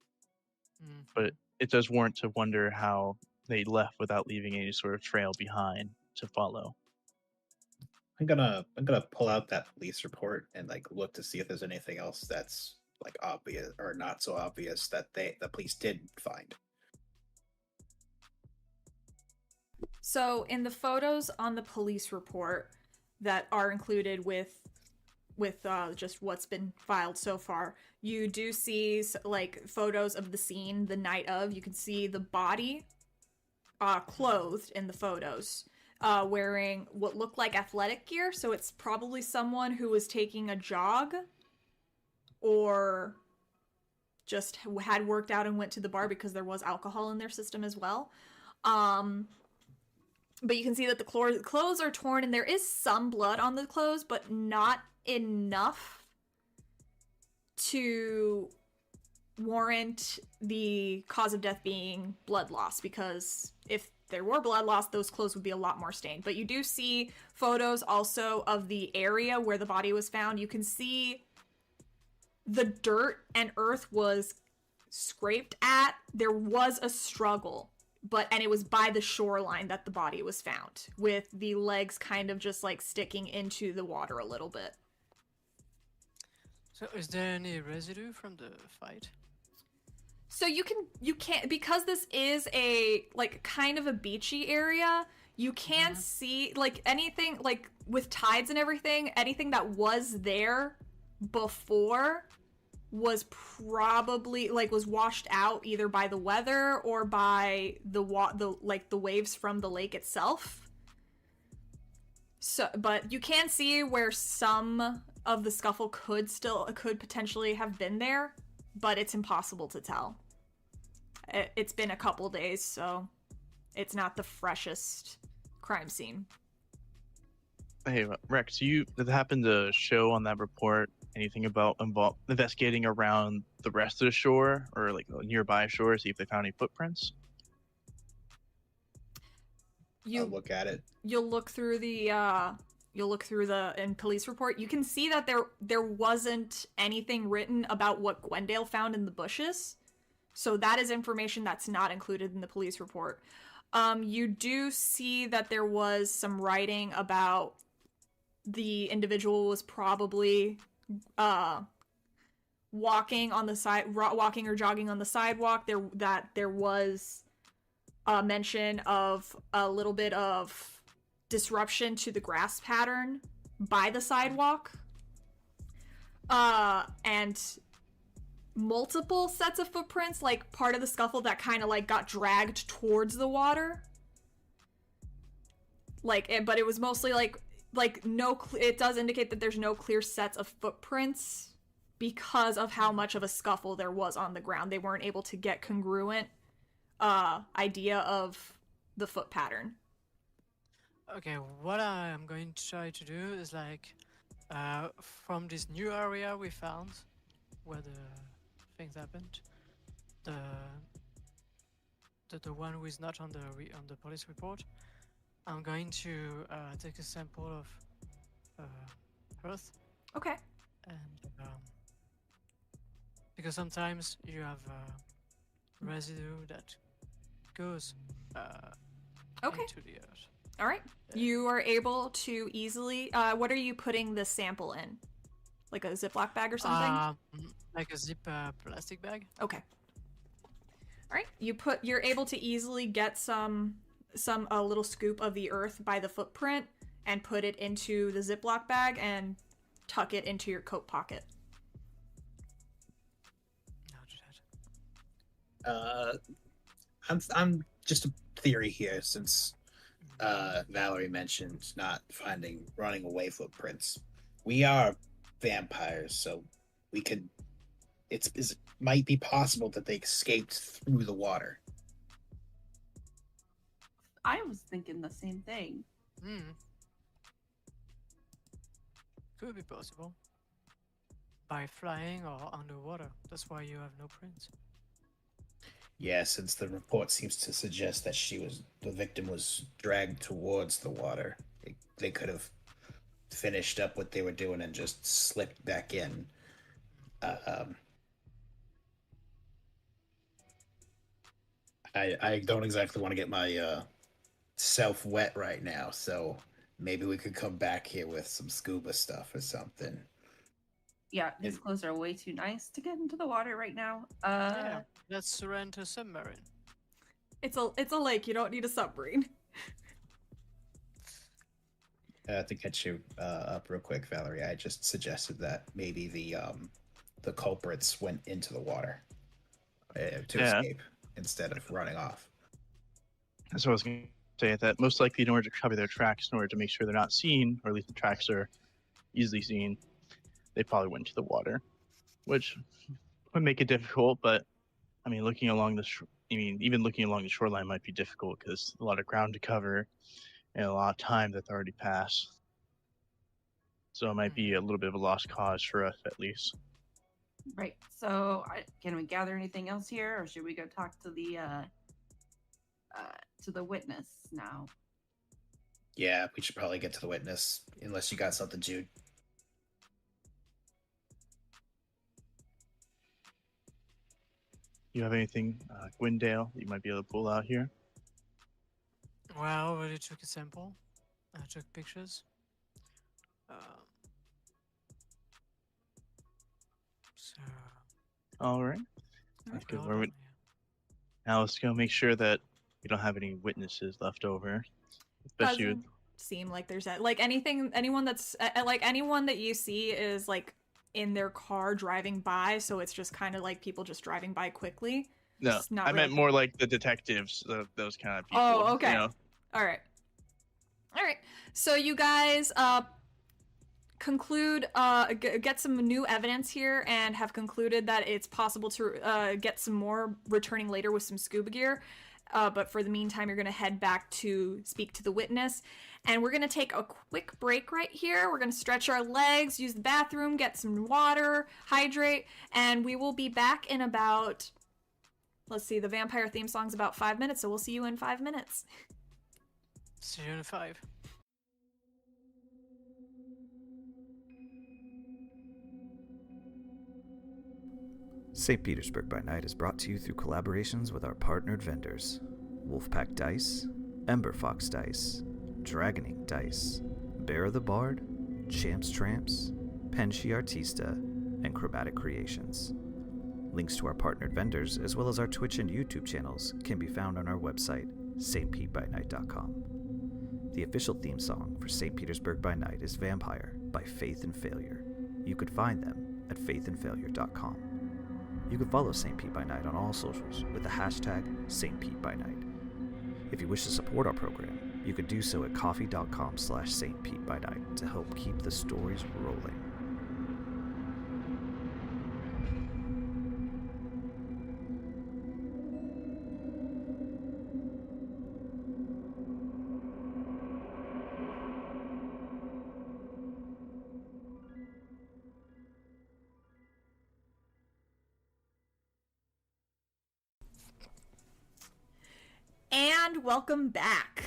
Mhm. But it does warrant to wonder how they left without leaving any sort of trail behind to follow. I'm gonna pull out that police report and like look to see if there's anything else that's like obvious or not so obvious that the police did find. So in the photos on the police report that are included with just what's been filed so far, you do see like photos of the scene the night of. You can see the body clothed in the photos, wearing what looked like athletic gear. So it's probably someone who was taking a jog or just had worked out and went to the bar because there was alcohol in their system as well. But you can see that the clothes are torn and there is some blood on the clothes, but not enough to warrant the cause of death being blood loss, because if there were blood loss, those clothes would be a lot more stained. But you do see photos also of the area where the body was found. You can see the dirt and earth was scraped at. There was a struggle, and it was by the shoreline that the body was found, with the legs kind of just like sticking into the water a little bit. So is there any residue from the fight? So you can't, because this is a like kind of a beachy area, you can't see like anything like with tides and everything. Anything that was there before was probably like was washed out either by the weather or by the waves from the lake itself. So, but you can see where some of the scuffle could potentially have been there, but it's impossible to tell. It's been a couple days, so it's not the freshest crime scene. Hey, Rex, did it happen to show on that report anything about investigating around the rest of the shore or like a nearby shore, see if they found any footprints? I'll look at it. You'll look through the police report. You can see that there wasn't anything written about what Gwendael found in the bushes. So that is information that's not included in the police report. You do see that there was some writing about the individual was probably walking or jogging on the sidewalk. There was a mention of a little bit of disruption to the grass pattern by the sidewalk. And multiple sets of footprints, like part of the scuffle that kind of like got dragged towards the water. But it was mostly it does indicate that there's no clear sets of footprints because of how much of a scuffle there was on the ground. They weren't able to get congruent idea of the foot pattern. Okay, what I am going to try to do is from this new area we found where the things happened, the one who is not on the police report, I'm going to take a sample of earth. Okay. And because sometimes you have residue that goes into the earth. All right. You are able to easily. What are you putting the sample in? Like a Ziploc bag or something? Like a zip plastic bag. Okay. All right. You're able to easily get a little scoop of the earth by the footprint and put it into the Ziploc bag and tuck it into your coat pocket. I'll do that. I'm just a theory here, since Valerie mentioned not finding running away footprints. We are vampires, so we could. It might be possible that they escaped through the water. I was thinking the same thing. Could be possible. By flying or underwater. That's why you have no prints. Yeah, since the report seems to suggest that the victim was dragged towards the water. They could have finished up what they were doing and just slipped back in. I don't exactly want to get my self wet right now, so maybe we could come back here with some scuba stuff or something. Yeah, these clothes are way too nice to get into the water right now. Yeah, let's rent a submarine. It's a lake. You don't need a submarine. To catch you up real quick, Valerie, I just suggested that maybe the culprits went into the water to escape instead of running off. That's what I was going to say. That most likely, in order to cover their tracks, in order to make sure they're not seen, or at least the tracks are easily seen, they probably went to the water, which would make it difficult. But I mean, looking along the, even looking along the shoreline might be difficult because a lot of ground to cover and a lot of time that's already passed. So it might be a little bit of a lost cause for us, at least. Right. So, can we gather anything else here, or should we go talk to the witness now? Yeah, we should probably get to the witness, unless you got something, Jude. You have anything, Gwendael, that you might be able to pull out here? Well, I already took a sample. I took pictures. So. All right. That's good. Now let's go make sure that we don't have any witnesses left over. Especially Doesn't seem like there's anyone that you see is like in their car driving by, so it's just kind of like people just driving by quickly. No, I meant more like the detectives, those kind of people. Oh, okay. You know? All right. So you guys conclude, get some new evidence here, and have concluded that it's possible to get some more returning later with some scuba gear. But for the meantime, you're going to head back to speak to the witness. And we're going to take a quick break right here. We're going to stretch our legs, use the bathroom, get some water, hydrate, and we will be back in about, let's see, the vampire theme song's about 5 minutes, so we'll see you in 5 minutes. See you in 5. St. Petersburg by Night is brought to you through collaborations with our partnered vendors, Wolfpack Dice, Ember Fox Dice, Dragon Ink Dice, Bear the Bard, Champs Tramps, Penshi Artista, and Chromatic Creations. Links to our partnered vendors, as well as our Twitch and YouTube channels, can be found on our website, stpbynight.com. The official theme song for St. Petersburg by Night is Vampire by Faith and Failure. You could find them at faithandfailure.com. You can follow St. Pete by Night on all socials with the hashtag St. Pete by Night. If you wish to support our program, you could do so at coffee.com/St. Pete by Night to help keep the stories rolling. And welcome back.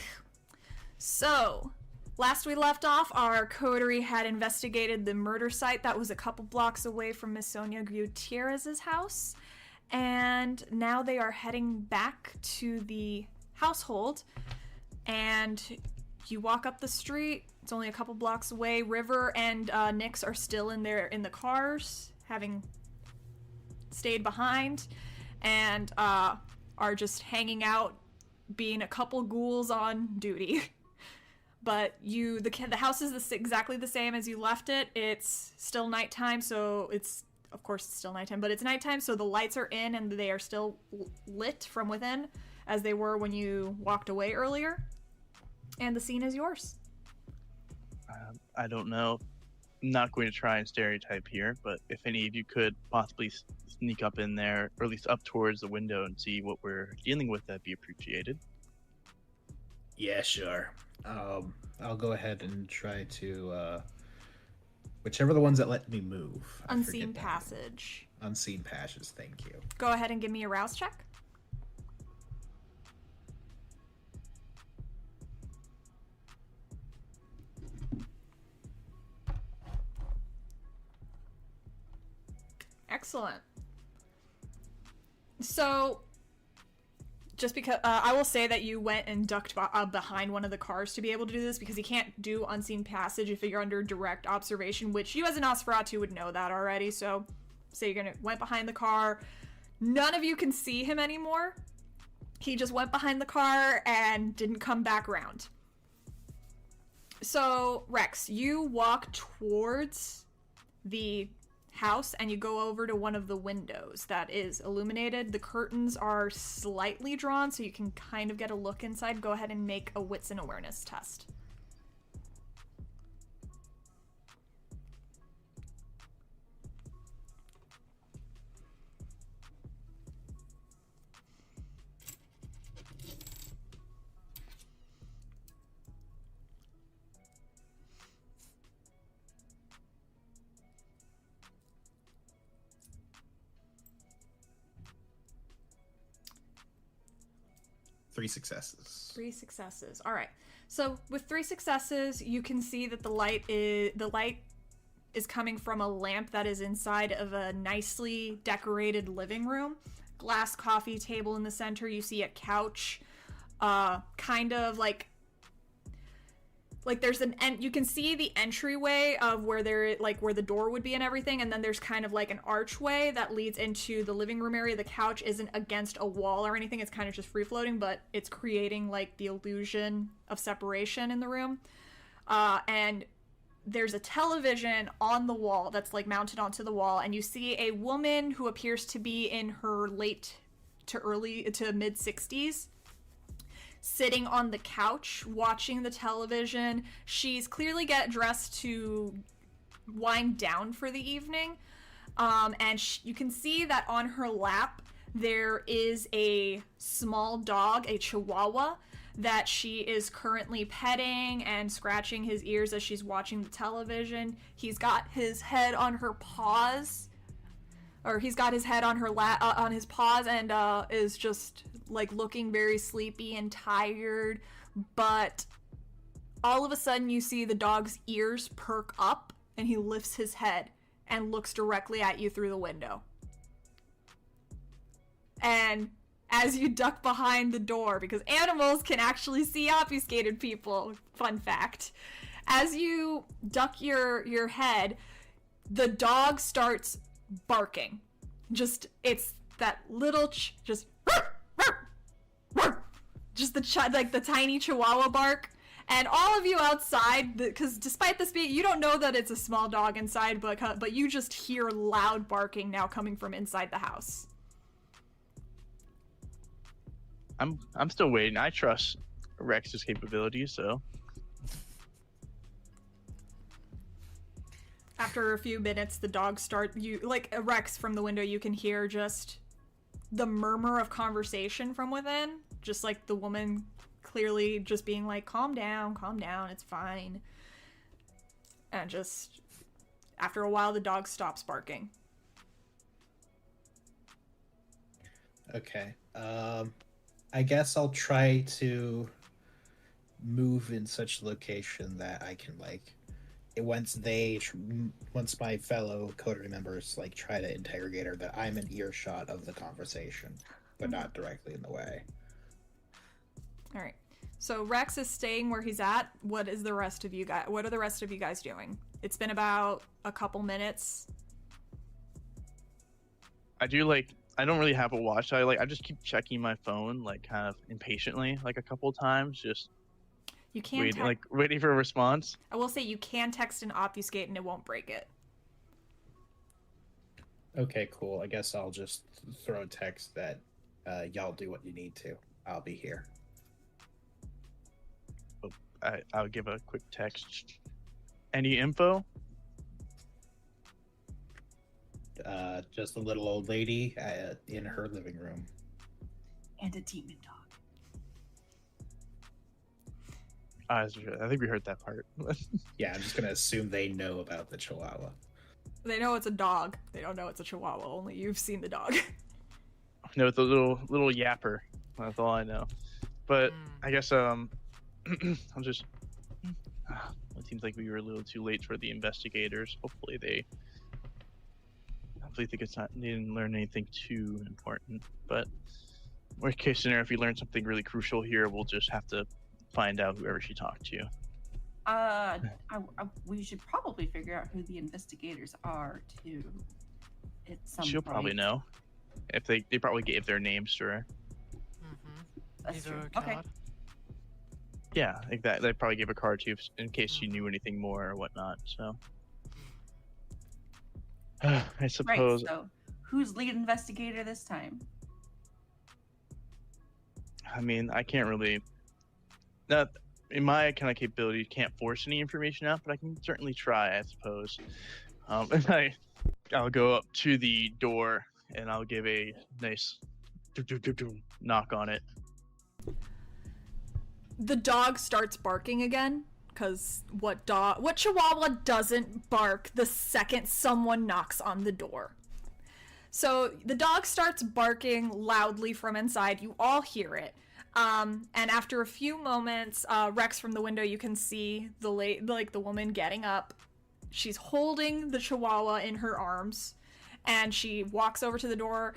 So, last we left off, our coterie had investigated the murder site that was a couple blocks away from Miss Sonia Gutierrez's house, and now they are heading back to the household. And you walk up the street, it's only a couple blocks away. River and Nyx are still in the cars, having stayed behind, and are just hanging out, being a couple ghouls on duty. But the house is exactly the same as you left it. It's still nighttime, so it's still nighttime, but it's nighttime, so the lights are in and they are still lit from within as they were when you walked away earlier. And the scene is yours. I don't know. I'm not going to try and stereotype here, but if any of you could possibly sneak up in there, or at least up towards the window and see what we're dealing with, that'd be appreciated. Yeah, sure. I'll go ahead and try to whichever the ones that let me move. Unseen passage. Unseen passage, thank you. Go ahead and give me a rouse check. Excellent. So just because I will say that you went and ducked behind one of the cars to be able to do this, because you can't do unseen passage if you're under direct observation, which you as an Nosferatu would know that already. So say you're went behind the car. None of you can see him anymore. He just went behind the car and didn't come back around. So Rex, you walk towards the house and you go over to one of the windows that is illuminated. The curtains are slightly drawn so you can kind of get a look inside. Go ahead and make a wits and awareness test. Three successes. 3 successes. All right. So with 3 successes, you can see that the light is coming from a lamp that is inside of a nicely decorated living room. Glass coffee table in the center. You see a couch, kind of like there's you can see the entryway of where where the door would be and everything, and then there's kind of like an archway that leads into the living room area. The couch isn't against a wall or anything, it's kind of just free floating, but it's creating like the illusion of separation in the room. And there's a television on the wall that's like mounted onto the wall, and you see a woman who appears to be in her late to mid 60s. Sitting on the couch watching the television. She's clearly dressed to wind down for the evening, and you can see that on her lap there is a small dog, a Chihuahua, that she is currently petting and scratching his ears as she's watching the television. He's got his head on her paws, or he's got his head on her on his paws, and is just like looking very sleepy and tired. But all of a sudden you see the dog's ears perk up and he lifts his head and looks directly at you through the window. And as you duck behind the door, because animals can actually see obfuscated people, fun fact, as you duck your head, the dog starts barking. It's that little just the tiny Chihuahua bark. And all of you outside, because despite this being, you don't know that it's a small dog inside, but you just hear loud barking now coming from inside the house. I'm still waiting. I trust Rex's capabilities, so. After a few minutes, the dogs start, Rex from the window, you can hear just the murmur of conversation from within. Just like the woman clearly just being like, calm down, it's fine. And just, after a while, the dog stops barking. Okay. I guess I'll try to move in such a location that I can once my fellow coterie members try to interrogate her, that I'm in earshot of the conversation, but not directly in the way. All right. So Rex is staying where he's at. What are the rest of you guys doing? It's been about a couple minutes. I don't really have a watch. I just keep checking my phone, kind of impatiently, a couple of times, just you can waiting for a response. I will say you can text and obfuscate and it won't break it. Okay, cool. I guess I'll just throw a text that y'all do what you need to. I'll be here. I'll give a quick text. Any info? Just a little old lady in her living room. And a demon dog. I think we heard that part. Yeah, I'm just gonna assume they know about the Chihuahua. They know it's a dog. They don't know it's a Chihuahua. Only you've seen the dog. No, it's a little yapper. That's all I know. But I guess I'll just. It seems like we were a little too late for the investigators. Hopefully they didn't learn anything too important. But Worst case scenario, if you learn something really crucial here, we'll just have to find out whoever she talked to. We should probably figure out who the investigators are too. At some She'll point. probably know. If they probably gave their names to her. That's Leave her true. a Okay. card. Yeah, like that. They probably gave a card to you in case she knew anything more or whatnot. So, I Right. suppose. So, who's lead investigator this time? I mean, I can't really. Not in my kind of capability, can't force any information out, but I can certainly try, I suppose. And I'll go up to the door and I'll give a nice knock on it. The dog starts barking again, because what Chihuahua doesn't bark the second someone knocks on the door? So the dog starts barking loudly from inside. You all hear it. And after a few moments, Rex, from the window, you can see the woman getting up. She's holding the Chihuahua in her arms, and she walks over to the door.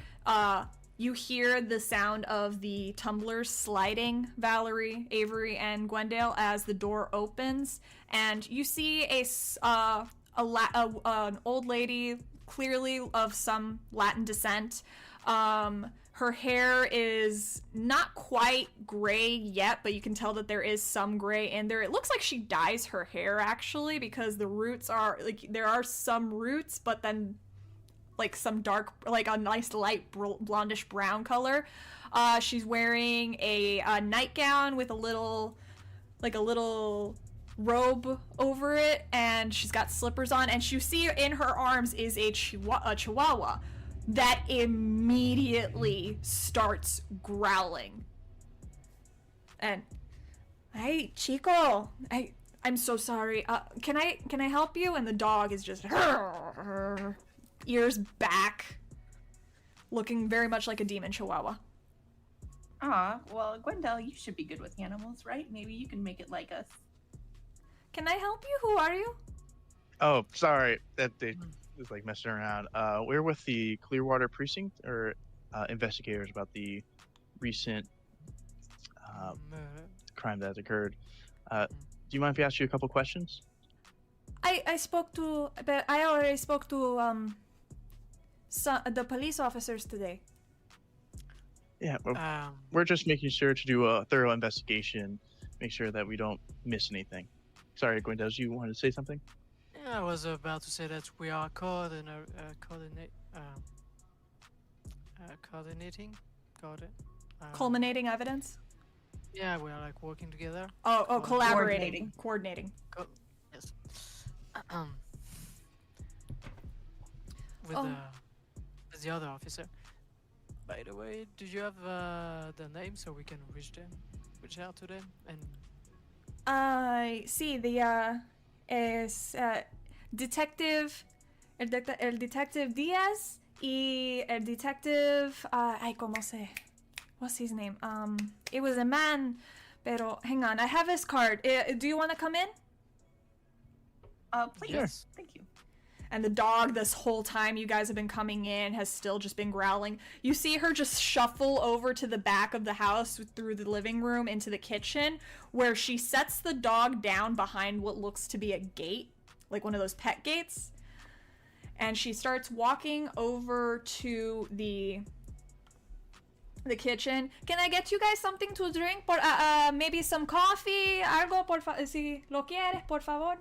You hear the sound of the tumblers sliding, Valerie, Avery, and Gwendael, as the door opens, and you see an old lady, clearly of some Latin descent. Her hair is not quite gray yet, but you can tell that there is some gray in there. It looks like she dyes her hair, actually, because the roots are, like, there are some roots, but then, like, some dark, like, a nice light blondish brown color. She's wearing a nightgown with a little robe over it, and she's got slippers on, and you see in her arms is a chihuahua that immediately starts growling. And, hey, Chico, I'm so sorry. Can I help you? And the dog is just ears back, looking very much like a demon chihuahua. Well, Gwendael, you should be good with animals, right? Maybe you can make it like us. Can I help you? Who are you? Oh, sorry. That they was like messing around. We're with the Clearwater Precinct, or investigators about the recent crime that occurred. Do you mind if I ask you a couple questions? I already spoke to the police officers today. Yeah, well, we're just making sure to do a thorough investigation, make sure that we don't miss anything. Sorry, Gwendael, you wanted to say something? Yeah, I was about to say that we are coordinating. Culminating evidence? Yeah, we are like working together. Oh, collaborating. Coordinating. Yes. With the other officer. By the way, do you have the name so we can reach out to them? And Sí, es detective, el detective Diaz y el detective, what's his name? It was a man, pero hang on, I have his card. Do you want to come in? Please. Yes. Thank you. And the dog, this whole time you guys have been coming in, has still just been growling. You see her just shuffle over to the back of the house through the living room into the kitchen, where she sets the dog down behind what looks to be a gate, like one of those pet gates. And she starts walking over to the kitchen. Can I get you guys something to drink? Maybe some coffee? Algo, si lo quieres, por favor.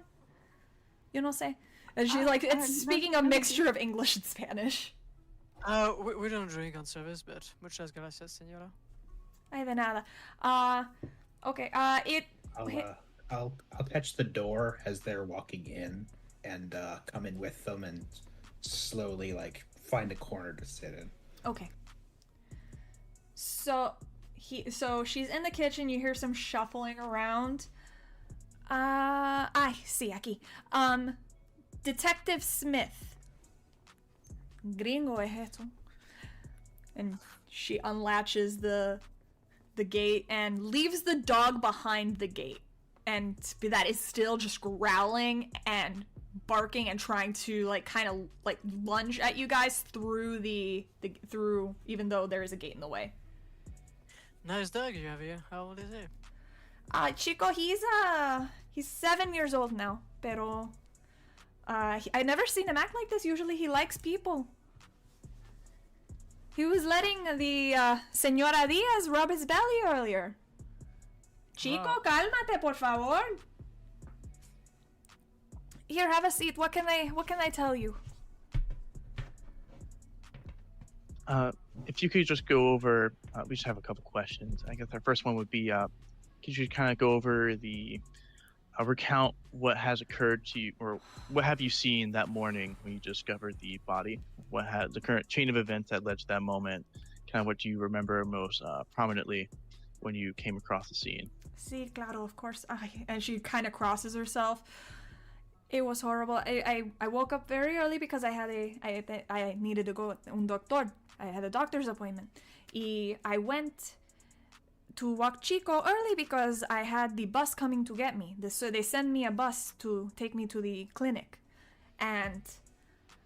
Yo no sé. And she's like, it's speaking a mixture of English and Spanish. We don't drink on service, but muchas gracias, señora. Ay, de nada. Okay, I'll catch the door as they're walking in and come in with them and slowly like find a corner to sit in. Okay. So she's in the kitchen, you hear some shuffling around. Sí, aquí. Detective Smith. Gringo es esto. And she unlatches the gate and leaves the dog behind the gate. And that is still just growling and barking and trying to like kind of like lunge at you guys through through, even though there is a gate in the way. Nice dog you have here. How old is he? Chico, he's 7 years old now. Pero I never seen him act like this. Usually he likes people. He was letting the Señora Diaz rub his belly earlier. Chico, Wow. cálmate, por favor. Here, have a seat. What can I tell you? If you could just go over, we just have a couple questions. I guess our first one would be, could you kind of go over the recount what has occurred to you, or what have you seen that morning when you discovered the body? What had the current chain of events that led to that moment? Kind of what do you remember most prominently when you came across the scene? Sí, claro, of course. And she kind of crosses herself. It was horrible. I woke up very early because I needed to go un doctor. I had a doctor's appointment. Y I went to walk Chico early because I had the bus coming to get me. So they send me a bus to take me to the clinic. And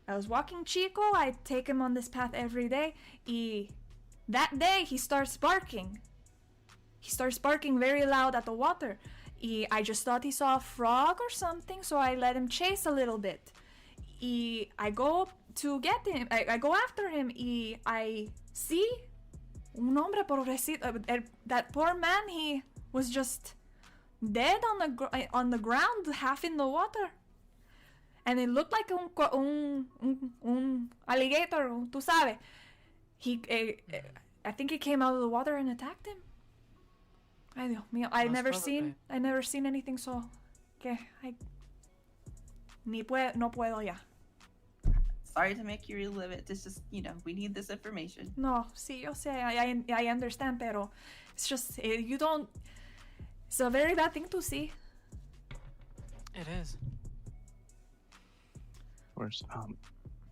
I was walking Chico. I take him on this path every day. Y that day he starts barking. He starts barking very loud at the water. I just thought he saw a frog or something, so I let him chase a little bit. I go to get him. I go after him. I see un hombre pobrecito. That poor man, he was just dead on the ground, half in the water. And it looked like un alligator, tú sabes. I think he came out of the water and attacked him. Ay, Dios mío, I never seen anything so que no puedo ya. Sorry to make you relive it. It's just, we need this information. No, sí, yo sé, I understand, pero it's just, it's a very bad thing to see. It is. Of course,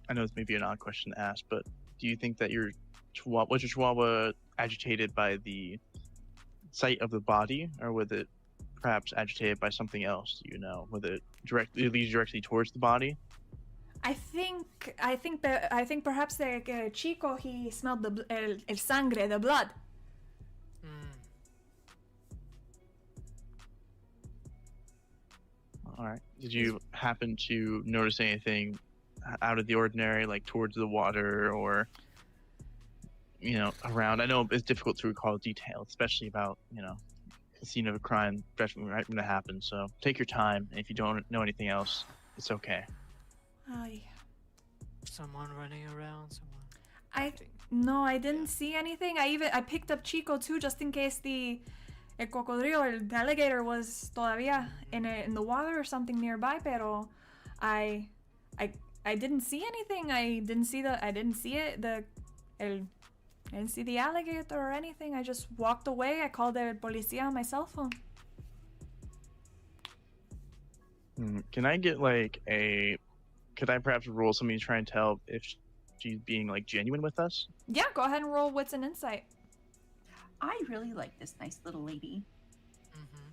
I know this may be an odd question to ask, but do you think that was your Chihuahua agitated by the sight of the body, or was it perhaps agitated by something else? Was it leads directly towards the body? I think perhaps the Chico, he smelled el sangre, the blood. All right. Did you happen to notice anything out of the ordinary, like towards the water or around? I know it's difficult to recall details, especially about the scene of a crime right when it happens. So take your time, and if you don't know anything else, it's okay. Someone running around, someone. I didn't see anything. I picked up Chico too, just in case el cocodrilo, the alligator, was todavía in the water or something nearby. Pero I didn't see anything. I didn't see the alligator or anything. I just walked away. I called the policía on my cell phone. Can I get could I perhaps roll something to try and tell if she's being genuine with us? Yeah, go ahead and roll wits and insight. I really like this nice little lady. Mm-hmm.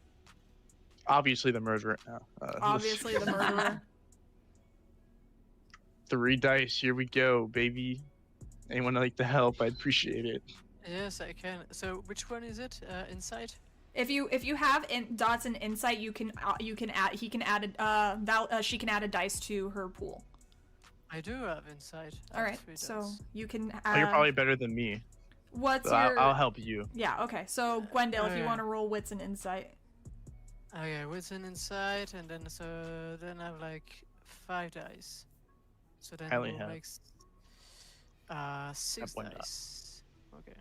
Obviously the murderer. Obviously the murderer. 3 dice. Here we go, baby. Anyone like to help? I'd appreciate it. Yes, I can. So which one is it? Insight? If you have dots and insight, she can add a dice to her pool. I do have insight. All right, so you can. You're probably better than me. What's so your? I'll help you. Yeah. Okay. So Gwendael, if you want to roll wits and insight. Okay, wits and insight, and then I have 5 dice. So then we'll make 6 dice. Okay.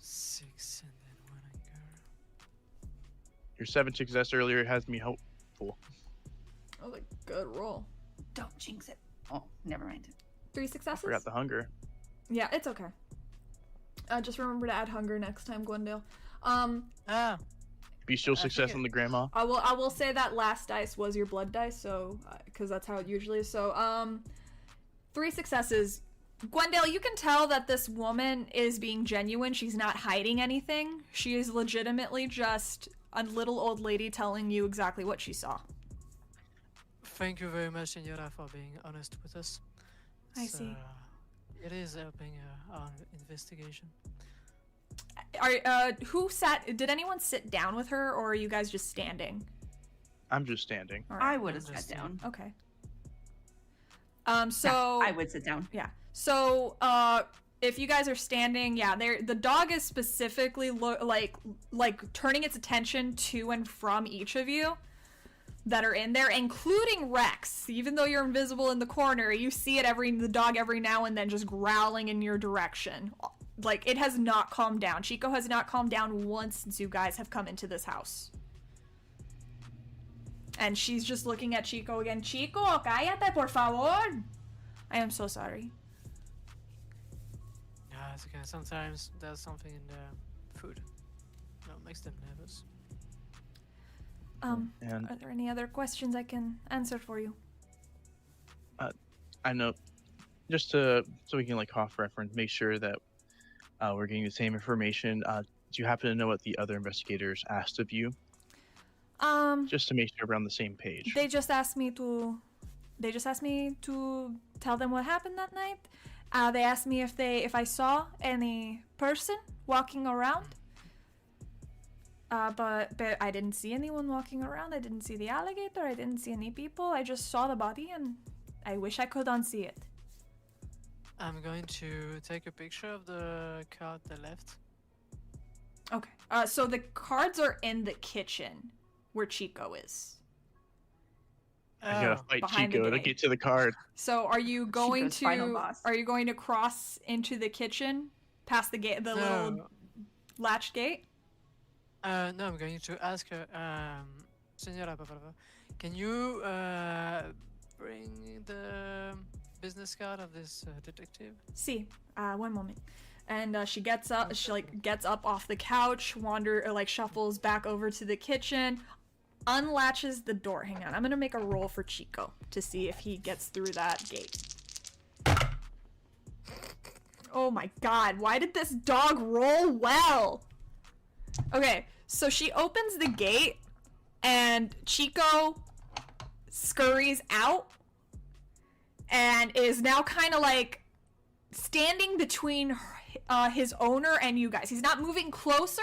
6 and then 1 anger. Your 7 success earlier has me hopeful. Oh, good roll. Don't jinx it. Oh, never mind. 3 successes. I forgot the hunger. Yeah, it's okay. Just remember to add hunger next time, Gwendael. Bestial success on the grandma. I will say that last dice was your blood dice, so because that's how it usually is. So 3 successes. Gwendael, you can tell that this woman is being genuine. She's not hiding anything. She is legitimately just a little old lady telling you exactly what she saw. Thank you very much, Senora, for being honest with us. I see. It is helping our investigation. Did anyone sit down with her, or are you guys just standing? I'm just standing. All I right. would have I'm sat just down. Okay. Yeah, So I would sit down. yeah. So if you guys are standing, yeah, the dog is specifically like turning its attention to and from each of you that are in there, including Rex. Even though you're invisible in the corner, you see the dog every now and then just growling in your direction. Like, it has not calmed down. Chico has not calmed down once since you guys have come into this house. And she's just looking at Chico again. Chico, cállate, por favor. I am so sorry. Yeah, it's okay. Sometimes there's something in the food that makes them nervous. And Are there any other questions I can answer for you? I know, just so we can like cross-reference, make sure that we're getting the same information. Do you happen to know what the other investigators asked of you? Just to make sure we're on the same page. They just asked me to tell them what happened that night. They asked me if I saw any person walking around. But I didn't see anyone walking around. I didn't see the alligator. I didn't see any people. I just saw the body, and I wish I could unsee it. I'm going to take a picture of the card they left. Okay. So the cards are in the kitchen where Chico is. I gotta fight Behind the Chico to gate. get to the card. So are you going Chico's final boss. to cross into the kitchen past the gate, the little latched gate? No, I'm going to ask her, Senora, can you bring the business card of this detective? See, one moment. And she gets up. She gets up off the couch, shuffles back over to the kitchen, unlatches the door. Hang on, I'm gonna make a roll for Chico to see if he gets through that gate. Oh my god, why did this dog roll well? Okay, so she opens the gate, and Chico scurries out, and is now kind of like standing between his owner and you guys. He's not moving closer,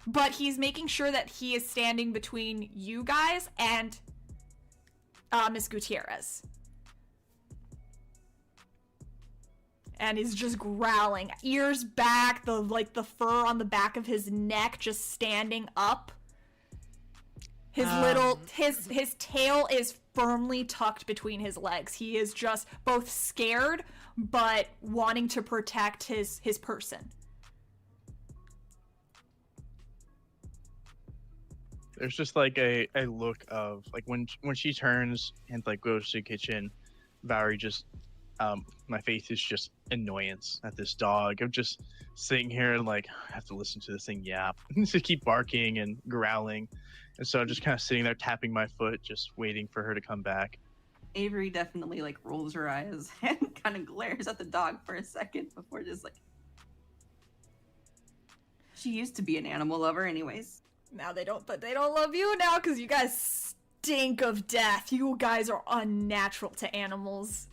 but he's making sure that he is standing between you guys and Miss Gutierrez. And he's just growling, ears back, the fur on the back of his neck just standing up. His his tail is firmly tucked between his legs. He is just both scared but wanting to protect his person. There's just like a look of like when she turns and like goes to the kitchen, Valerie just my face is just annoyance at this dog. I'm just sitting here and like I have to listen to this thing yap. To keep barking and growling. And so I'm just kind of sitting there tapping my foot, just waiting for her to come back. Avery definitely like rolls her eyes and kind of glares at the dog for a second before just like. She used to be an animal lover, anyways. Now they don't love you now because you guys stink of death. You guys are unnatural to animals.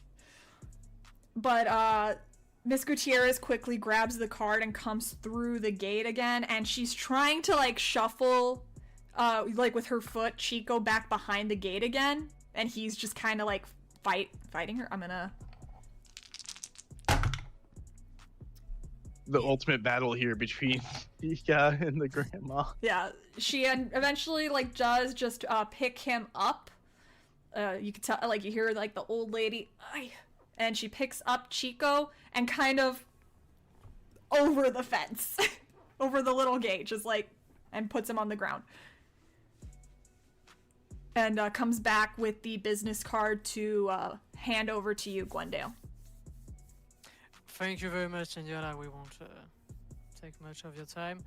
But Miss Gutierrez quickly grabs the card and comes through the gate again, and she's trying to like shuffle with her foot Chico back behind the gate again, and he's just kind of like fighting her. I'm gonna The ultimate battle here between Ika and the grandma. Yeah, she eventually like does just pick him up. You can tell, like you hear like the old lady, and she picks up Chico and kind of over the fence, over the little gate, just like, and puts him on the ground. And comes back with the business card to hand over to you, Gwendael. Thank you very much, Senora. We won't take much of your time.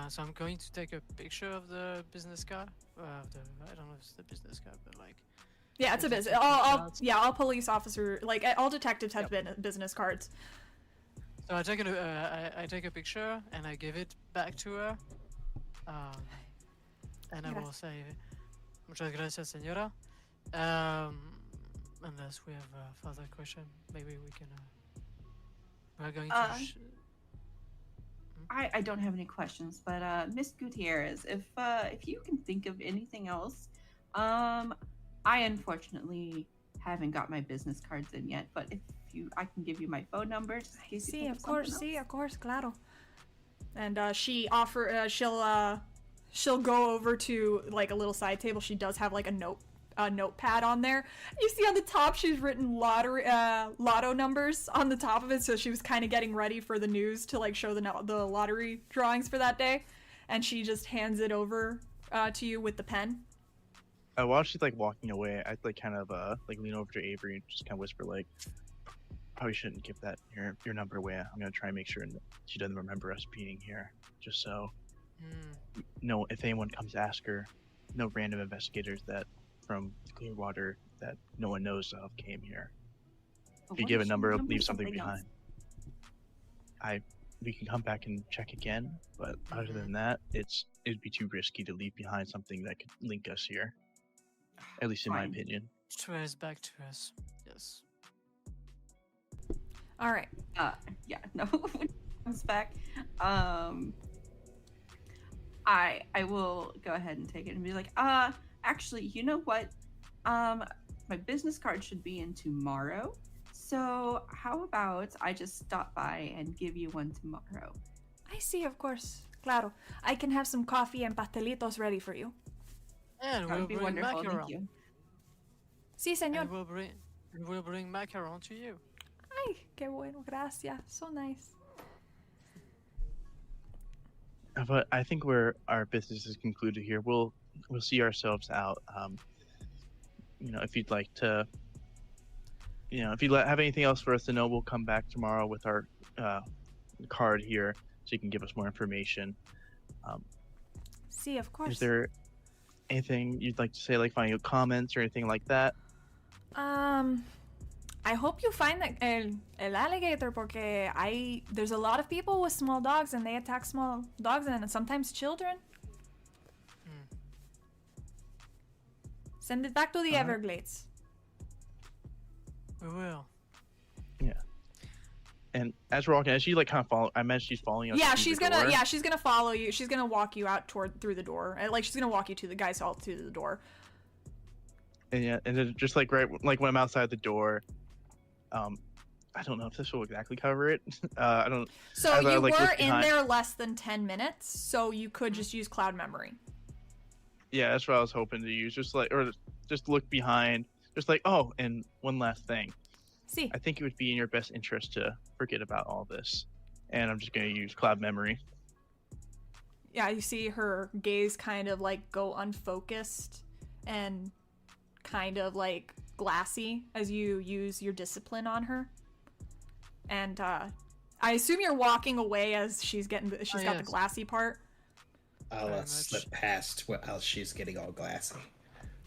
So I'm going to take a picture of the business card. I don't know if it's the business card, but like. Yeah, it's a business. All police officer, like all detectives have business cards. So I take a picture and I give it back to her. And I will say, muchas gracias, Senora. Unless we have a further question, maybe we can We're going to. I don't have any questions, but Miss Gutierrez, if you can think of anything else, I unfortunately haven't got my business cards in yet, but if I can give you my phone number. Just in case you think of something else. of course, claro. And she'll go over to like a little side table. She does have like a notepad on there. You see on the top she's written lotto numbers on the top of it, so she was kind of getting ready for the news to like show the lottery drawings for that day, and she just hands it over to you with the pen. While she's like walking away, I'd like kind of like lean over to Avery and just kind of whisper like, probably shouldn't give that your number away. I'm gonna try and make sure that she doesn't remember us being here, just so no, if anyone comes to ask her, no random investigators that from Clearwater that no one knows of came here. If you give a number, leave something behind. We can come back and check again, but other than that, it'd be too risky to leave behind something that could link us here. At least in my opinion. Trace back to us. Yes. All right. Yeah, no. Comes back. I will go ahead and take it and be like, actually, you know what? My business card should be in tomorrow. So how about I just stop by and give you one tomorrow? I see, of course. Claro. I can have some coffee and pastelitos ready for you. And That we'll would be bring wonderful, macaron. thank you. Sí, señor. And we'll bring macaron to you. Ay, qué bueno, gracias. So nice. But I think our business is concluded here. We'll see ourselves out. If you'd like to, if you have anything else for us to know, we'll come back tomorrow with our card here, so you can give us more information. See, of course. Is there anything you'd like to say, like final comments or anything like that? I hope you find el alligator, porque there's a lot of people with small dogs and they attack small dogs and sometimes children. Send it back to the Everglades. We will. Yeah. And as we're walking, as she like kind of follow, I imagine she's following us. Yeah, through she's the gonna. door. Yeah, she's gonna follow you. She's gonna walk you out through the door. Like she's gonna walk you to the guy's hall through the door. And yeah, and then just like right, like when I'm outside the door, I don't know if this will exactly cover it. I don't. So you like, were look in behind. there less than 10 minutes, so you could just use cloud memory. Yeah, that's what I was hoping to use. Just look behind. Just like, oh, and one last thing. See. I think it would be in your best interest to forget about all this, and I'm just gonna use cloud memory. Yeah, you see her gaze kind of like go unfocused and kind of like glassy as you use your discipline on her. And I assume you're walking away as she's got the glassy part. I'll slip past while she's getting all glassy.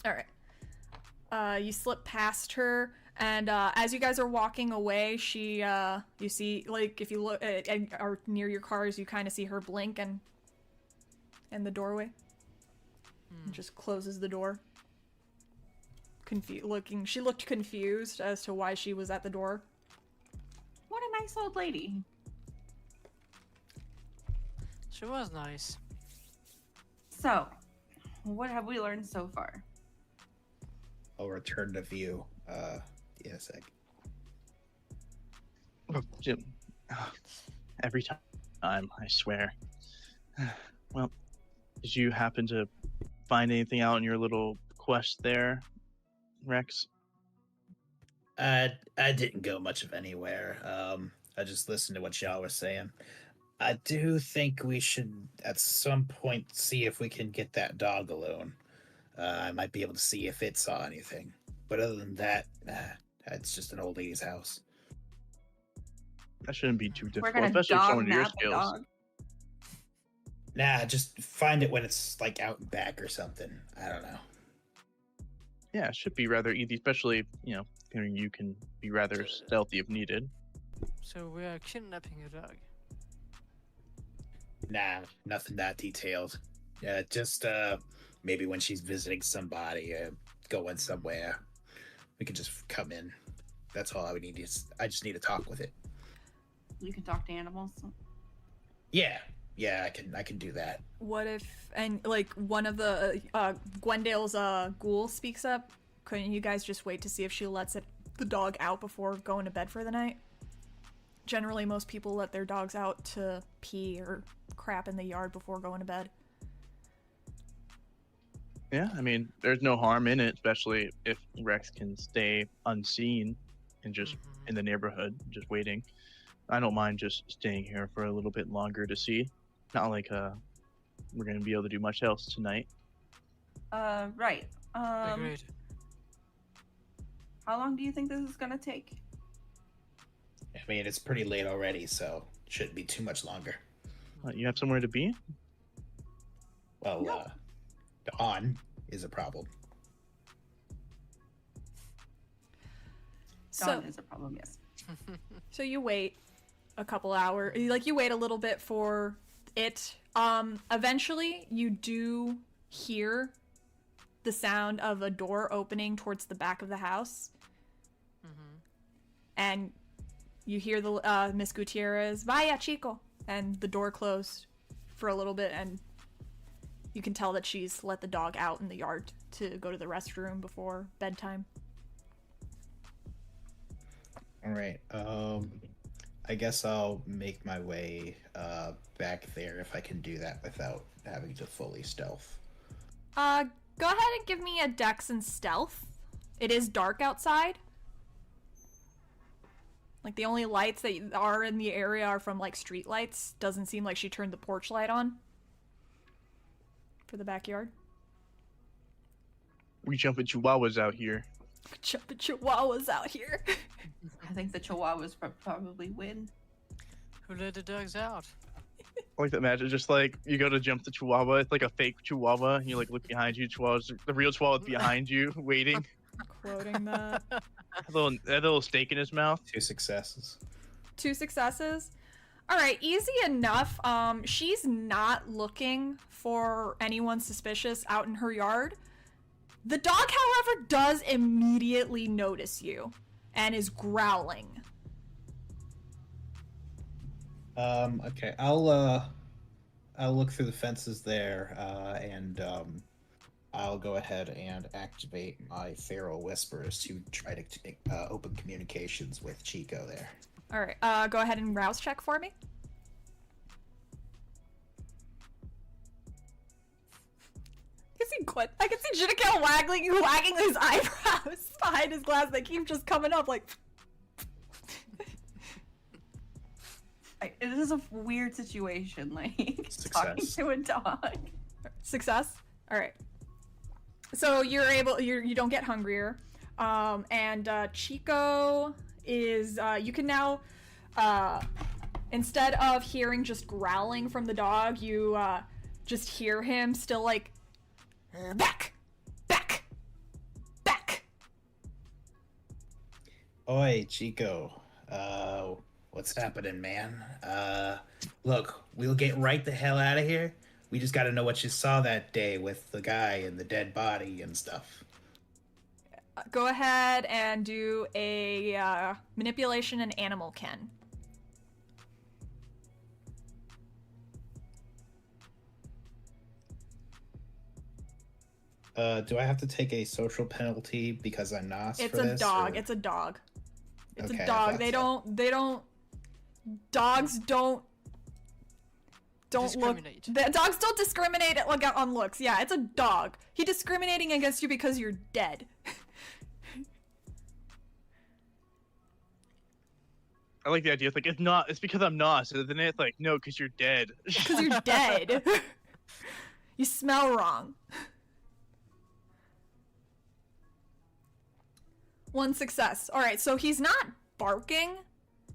All right. You slip past her, and as you guys are walking away, she you see, like, if you look and are near your cars, you kind of see her blink and in the doorway. And just closes the door. She looked confused as to why she was at the door. What a nice old lady. She was nice. So, what have we learned so far? I'll return to view in a sec. Oh, Jim, every time, I swear. Well, did you happen to find anything out in your little quest there, Rex? I didn't go much of anywhere. I just listened to what y'all were saying. I do think we should, at some point, see if we can get that dog alone. I might be able to see if it saw anything. But other than that, it's just an old lady's house. That shouldn't be too We're difficult, gonna especially with dog someone of your nap a skills. dog. Nah, just find it when it's like out and back or something. I don't know. Yeah, it should be rather easy, especially, considering you can be rather stealthy if needed. So we are kidnapping a dog. Nah, nothing that detailed. Yeah, just maybe when she's visiting somebody, going somewhere, we can just come in. That's all I would need. I just need to talk with it. You can talk to animals. Yeah, I can do that. What if, and like one of the Gwendael's ghoul speaks up? Couldn't you guys just wait to see if she lets the dog out before going to bed for the night? Generally, most people let their dogs out to pee or crap in the yard before going to bed. Yeah, I mean, there's no harm in it, especially if Rex can stay unseen and just in the neighborhood, just waiting. I don't mind just staying here for a little bit longer to see. Not like we're gonna be able to do much else tonight. Right. Agreed. How long do you think this is gonna take? I mean, it's pretty late already, so it shouldn't be too much longer. You have somewhere to be? Well, No. Dawn is a problem. Dawn is a problem, yes. So you wait a couple hours, like you wait a little bit for it. Eventually you do hear the sound of a door opening towards the back of the house. And you hear the Miss Gutierrez, "Vaya, chico," and the door closed for a little bit, and you can tell that she's let the dog out in the yard to go to the restroom before bedtime. All right. I guess I'll make my way back there if I can do that without having to fully stealth. Go ahead and give me a dex and stealth. It is dark outside. Like, the only lights that are in the area are from, like, street lights. Doesn't seem like she turned the porch light on for the backyard. We jumping Chihuahuas out here. Jumping Chihuahuas out here. I think the Chihuahuas probably win. Who let the dogs out? I like that imagine, just like you go to jump the Chihuahua, it's like a fake Chihuahua, and you like look behind you, the real Chihuahua's behind you, waiting. Quoting that. That little steak in his mouth. 2 successes. 2 successes. All right, easy enough. She's not looking for anyone suspicious out in her yard. The dog, however, does immediately notice you and is growling. Okay, I'll look through the fences there, and I'll go ahead and activate my feral whispers to try to open communications with Chico there. All right, go ahead and rouse check for me. I can see Judikael wagging his eyebrows behind his glass. They keep just coming up like. It is a weird situation, like talking Success. to a dog. Success. All right. So you don't get hungrier, and Chico is you can now instead of hearing just growling from the dog, you just hear him still like back. Oi, Chico. What's happening, man? Look, we'll get right the hell out of here. We just gotta know what you saw that day with the guy and the dead body and stuff. Go ahead and do a manipulation and animal ken. Do I have to take a social penalty because I'm Nos It's for a this? dog. or- It's a dog. It's Okay, a I dog. thought They so. dogs don't look. Discriminate. The dogs don't discriminate on looks. Yeah, it's a dog. He's discriminating against you because you're dead. I like the idea. It's like it's because I'm Nos, isn't it? It's like, no, because you're dead. Because you're dead. You smell wrong. 1 success. All right, so he's not barking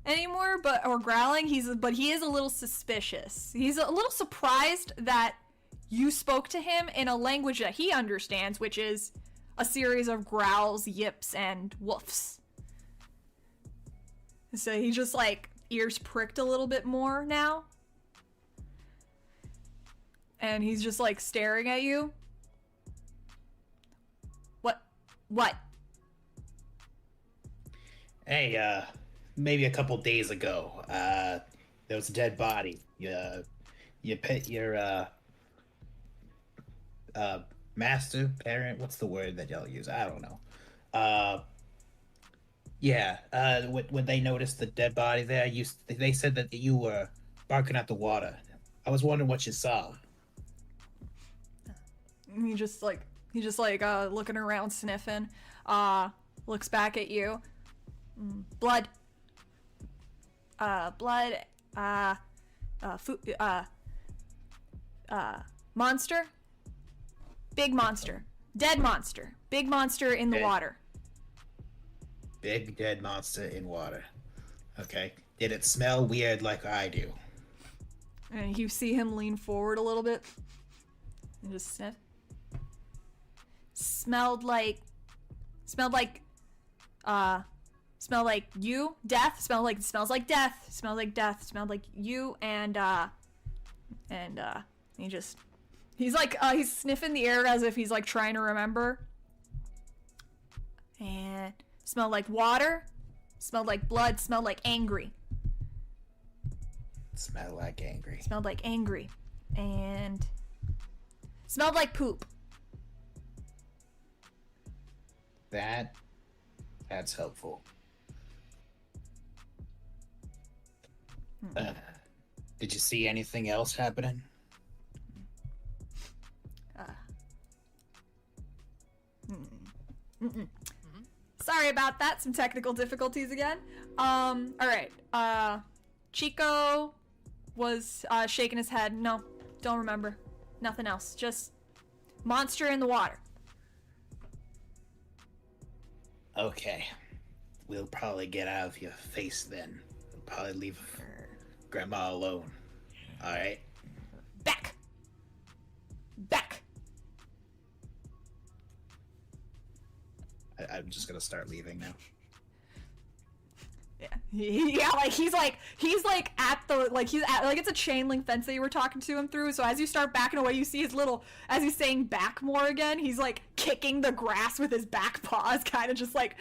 anymore, or growling. But he is a little suspicious. He's a little surprised that you spoke to him in a language that he understands, which is a series of growls, yips, and woofs. So he just like ears pricked a little bit more now. And he's just like staring at you. What? Hey, maybe a couple days ago. There was a dead body. You pet your master, parent. What's the word that y'all use? I don't know. Yeah. When they noticed the dead body there, they said that you were barking at the water. I was wondering what you saw. He just looking around, sniffing. Looks back at you. Blood. Food. Monster. Big monster. Dead monster. Big monster in the water. Big dead monster in water. Okay. Did it smell weird like I do? And you see him lean forward a little bit and just sniff. Smelled like you, death. Smells like death. Smelled like you and he's sniffing the air as if he's like trying to remember. And smelled like water. Smelled like blood. Smelled like angry. Smelled like angry. Smelled like angry. And smelled like poop. That's helpful. Did you see anything else happening? Sorry about that. Some technical difficulties again. All right. Chico was shaking his head. No, don't remember. Nothing else. Just monster in the water. Okay. We'll probably get out of your face then. We'll probably leave Grandma alone. Alright? Back! I'm just gonna start leaving now. Yeah, he's at the, it's a chain link fence that you were talking to him through, so as you start backing away, you see his little, as he's saying back more again, he's like kicking the grass with his back paws, kind of just like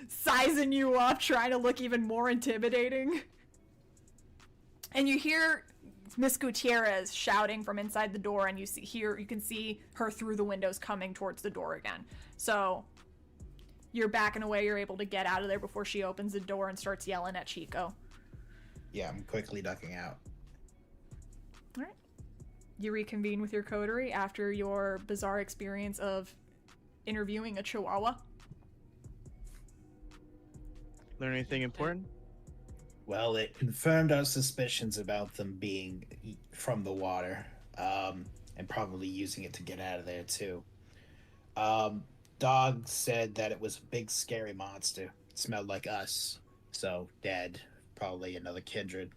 sizing you up, trying to look even more intimidating. And you hear Miss Gutierrez shouting from inside the door, and you can see her through the windows coming towards the door again. So you're backing away, you're able to get out of there before she opens the door and starts yelling at Chico. Yeah, I'm quickly ducking out. Alright. You reconvene with your coterie after your bizarre experience of interviewing a Chihuahua. Learn anything important? Well, it confirmed our suspicions about them being from the water, and probably using it to get out of there too. Dog said that it was a big scary monster. It smelled like us, so dead, probably another kindred.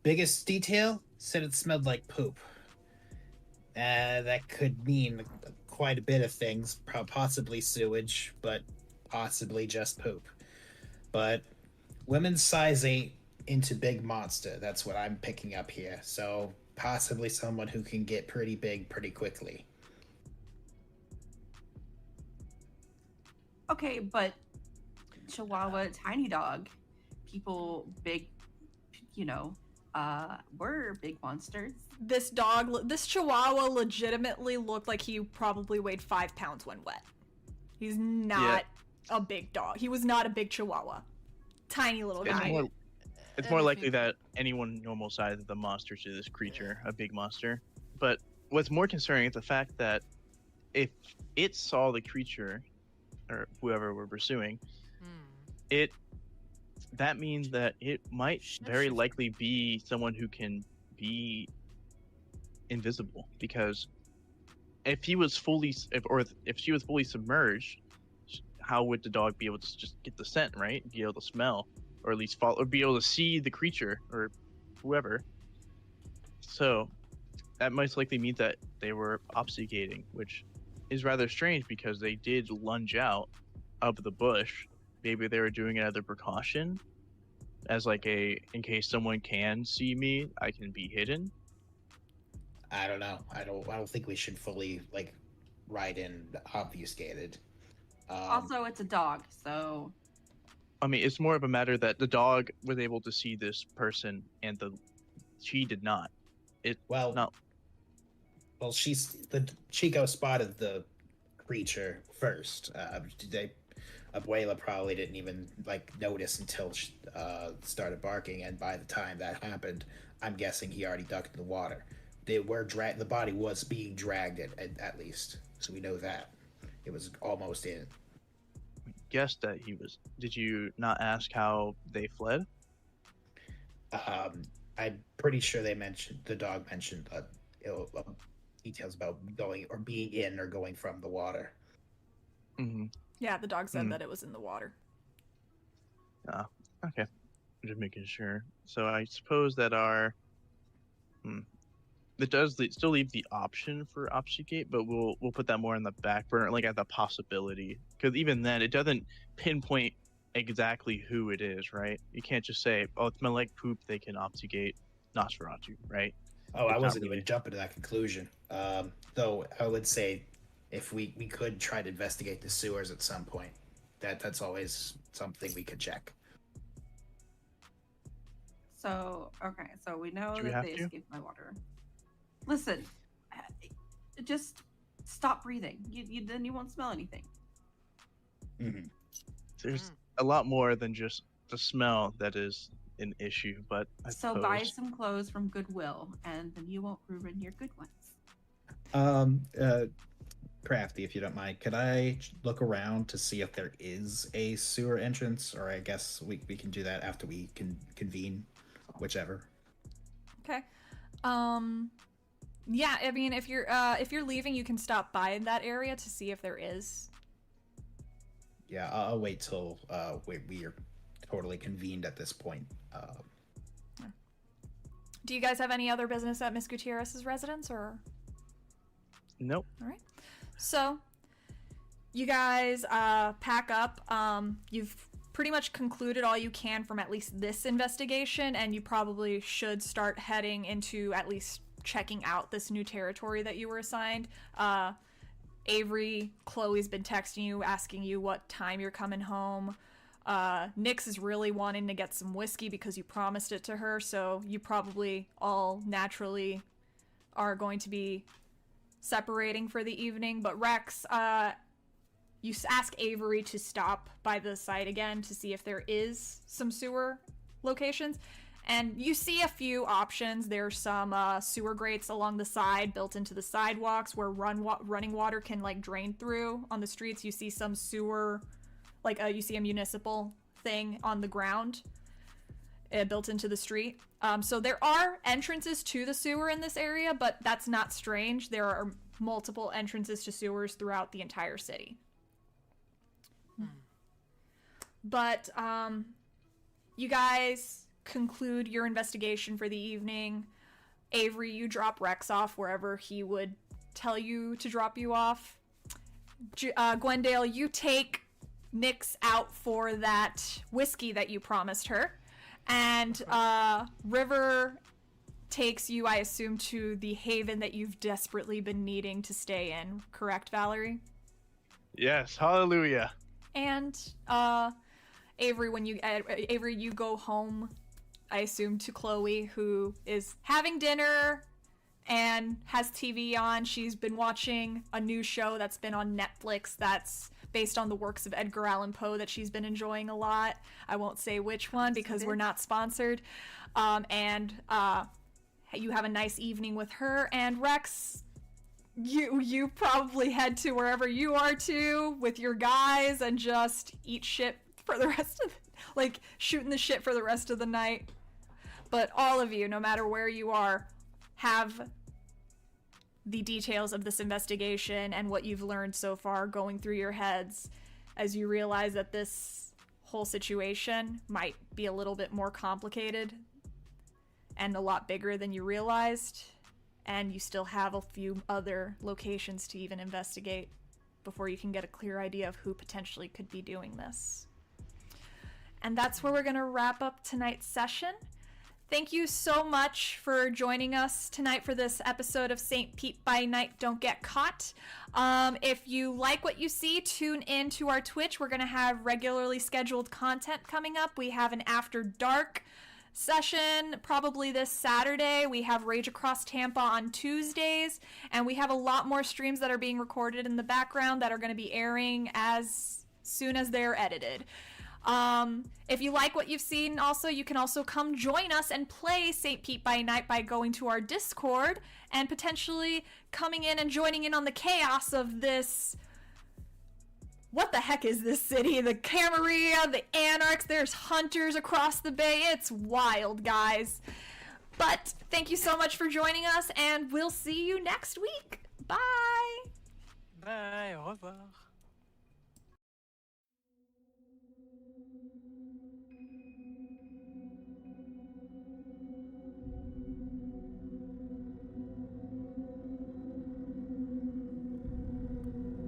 Biggest detail said it smelled like poop. That could mean quite a bit of things, possibly sewage, but possibly just poop. But women's size 8 into big monster, that's what I'm picking up here. So possibly someone who can get pretty big pretty quickly. Okay, but Chihuahua, tiny dog, people, big, were big monsters. This Chihuahua legitimately looked like he probably weighed 5 pounds when wet. He's not a big dog. He was not a big Chihuahua. Tiny little guy. It's more likely that anyone normal size is the monster to this creature, a big monster. But what's more concerning is the fact that if it saw the creature, or whoever we're pursuing, that means that it might very likely be someone who can be invisible, because if she was fully submerged, how would the dog be able to just get the scent, right? Be able to smell, or at least follow, or be able to see the creature or whoever. So that most likely means that they were obfuscating, which is rather strange because they did lunge out of the bush. Maybe they were doing it as a precaution, as like in case someone can see me, I can be hidden. I don't know. I don't think we should fully ride in obfuscated. Also, it's a dog, so I mean, it's more of a matter that the dog was able to see this person, and she did not. Well, not. Well, Chico spotted the creature first. Abuela probably didn't even notice until she started barking, and by the time that happened, I'm guessing he already ducked in the water. The body was being dragged at least, so we know that it was almost in. Guessed that he was. Did you not ask how they fled? I'm pretty sure the dog mentioned details about going or being in or going from the water. Mm-hmm. Yeah, the dog said that it was in the water. Okay. I'm just making sure. So I suppose that it does still leave the option for obfuscate, but we'll put that more in the back burner, as a possibility. Because even then, it doesn't pinpoint exactly who it is, right? You can't just say, "Oh, it smelled like poop." They can obfuscate Nosferatu, right? Oh, I wasn't even jumping to that conclusion. Though I would say, if we could try to investigate the sewers at some point, that's always something we could check. So we know Do we that have they to? escaped my water. Listen, just stop breathing. Then you won't smell anything. Mm-hmm. There's a lot more than just the smell that is an issue, but So buy some clothes from Goodwill, and then you won't ruin your good ones. Crafty, if you don't mind, could I look around to see if there is a sewer entrance, or I guess we can do that after we can convene, whichever. Okay. Yeah, I mean, if you're leaving, you can stop by that area to see if there is. Yeah, I'll wait till we are totally convened at this point. Do you guys have any other business at Miss Gutierrez's residence, or? Nope. All right. So, you guys pack up. You've pretty much concluded all you can from at least this investigation, and you probably should start heading into at least checking out this new territory that you were assigned. Avery, Chloe's been texting you, asking you what time you're coming home. Nyx is really wanting to get some whiskey because you promised it to her, so you probably all naturally are going to be separating for the evening. But Rex, you ask Avery to stop by the site again to see if there is some sewer locations. And you see a few options. There's some sewer grates along the side built into the sidewalks where running water can drain through. On the streets, you see some sewer, you see a municipal thing on the ground built into the street. So there are entrances to the sewer in this area, but that's not strange. There are multiple entrances to sewers throughout the entire city. But you guys conclude your investigation for the evening. Avery, you drop Rex off wherever he would tell you to drop you off. Gwendael, you take Nyx out for that whiskey that you promised her. And River takes you, I assume, to the haven that you've desperately been needing to stay in. Correct, Valerie? Yes, hallelujah. And Avery, you go home, I assume, to Chloe, who is having dinner and has TV on. She's been watching a new show that's been on Netflix that's based on the works of Edgar Allan Poe that she's been enjoying a lot. I won't say which one because we're not sponsored. And you have a nice evening with her. And Rex, you probably head to wherever you are to with your guys and just eat shit for the rest of shooting the shit for the rest of the night. But all of you, no matter where you are, have the details of this investigation and what you've learned so far going through your heads as you realize that this whole situation might be a little bit more complicated and a lot bigger than you realized, and you still have a few other locations to even investigate before you can get a clear idea of who potentially could be doing this. And that's where we're going to wrap up tonight's session. Thank you so much for joining us tonight for this episode of St. Pete by Night Don't Get Caught. If you like what you see, tune in to our Twitch. We're going to have regularly scheduled content coming up. We have an After Dark session probably this Saturday. We have Rage Across Tampa on Tuesdays. And we have a lot more streams that are being recorded in the background that are going to be airing as soon as they're edited. If you like what you've seen, also, you can also come join us and play St. Pete by Night by going to our Discord and potentially coming in and joining in on the chaos of this. What the heck is this city? The Camarilla, the Anarchs, there's hunters across the bay. It's wild, guys. But thank you so much for joining us, and we'll see you next week. Bye! Bye, au revoir.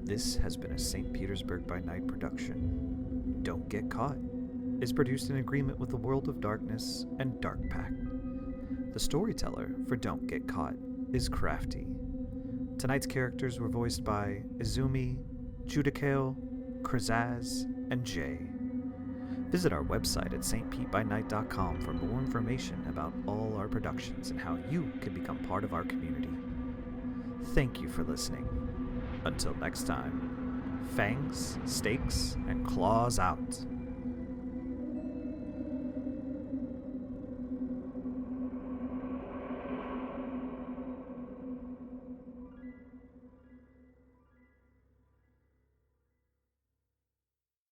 This has been a St. Petersburg by Night production. Don't Get Caught is produced in agreement with the World of Darkness and Dark Pact. The storyteller for Don't Get Caught is Crafty. Tonight's characters were voiced by Izumi, Judikael, Krazaz, and Jay. Visit our website at stpetebynight.com for more information about all our productions and how you can become part of our community. Thank you for listening. Until next time, fangs, stakes, and claws out.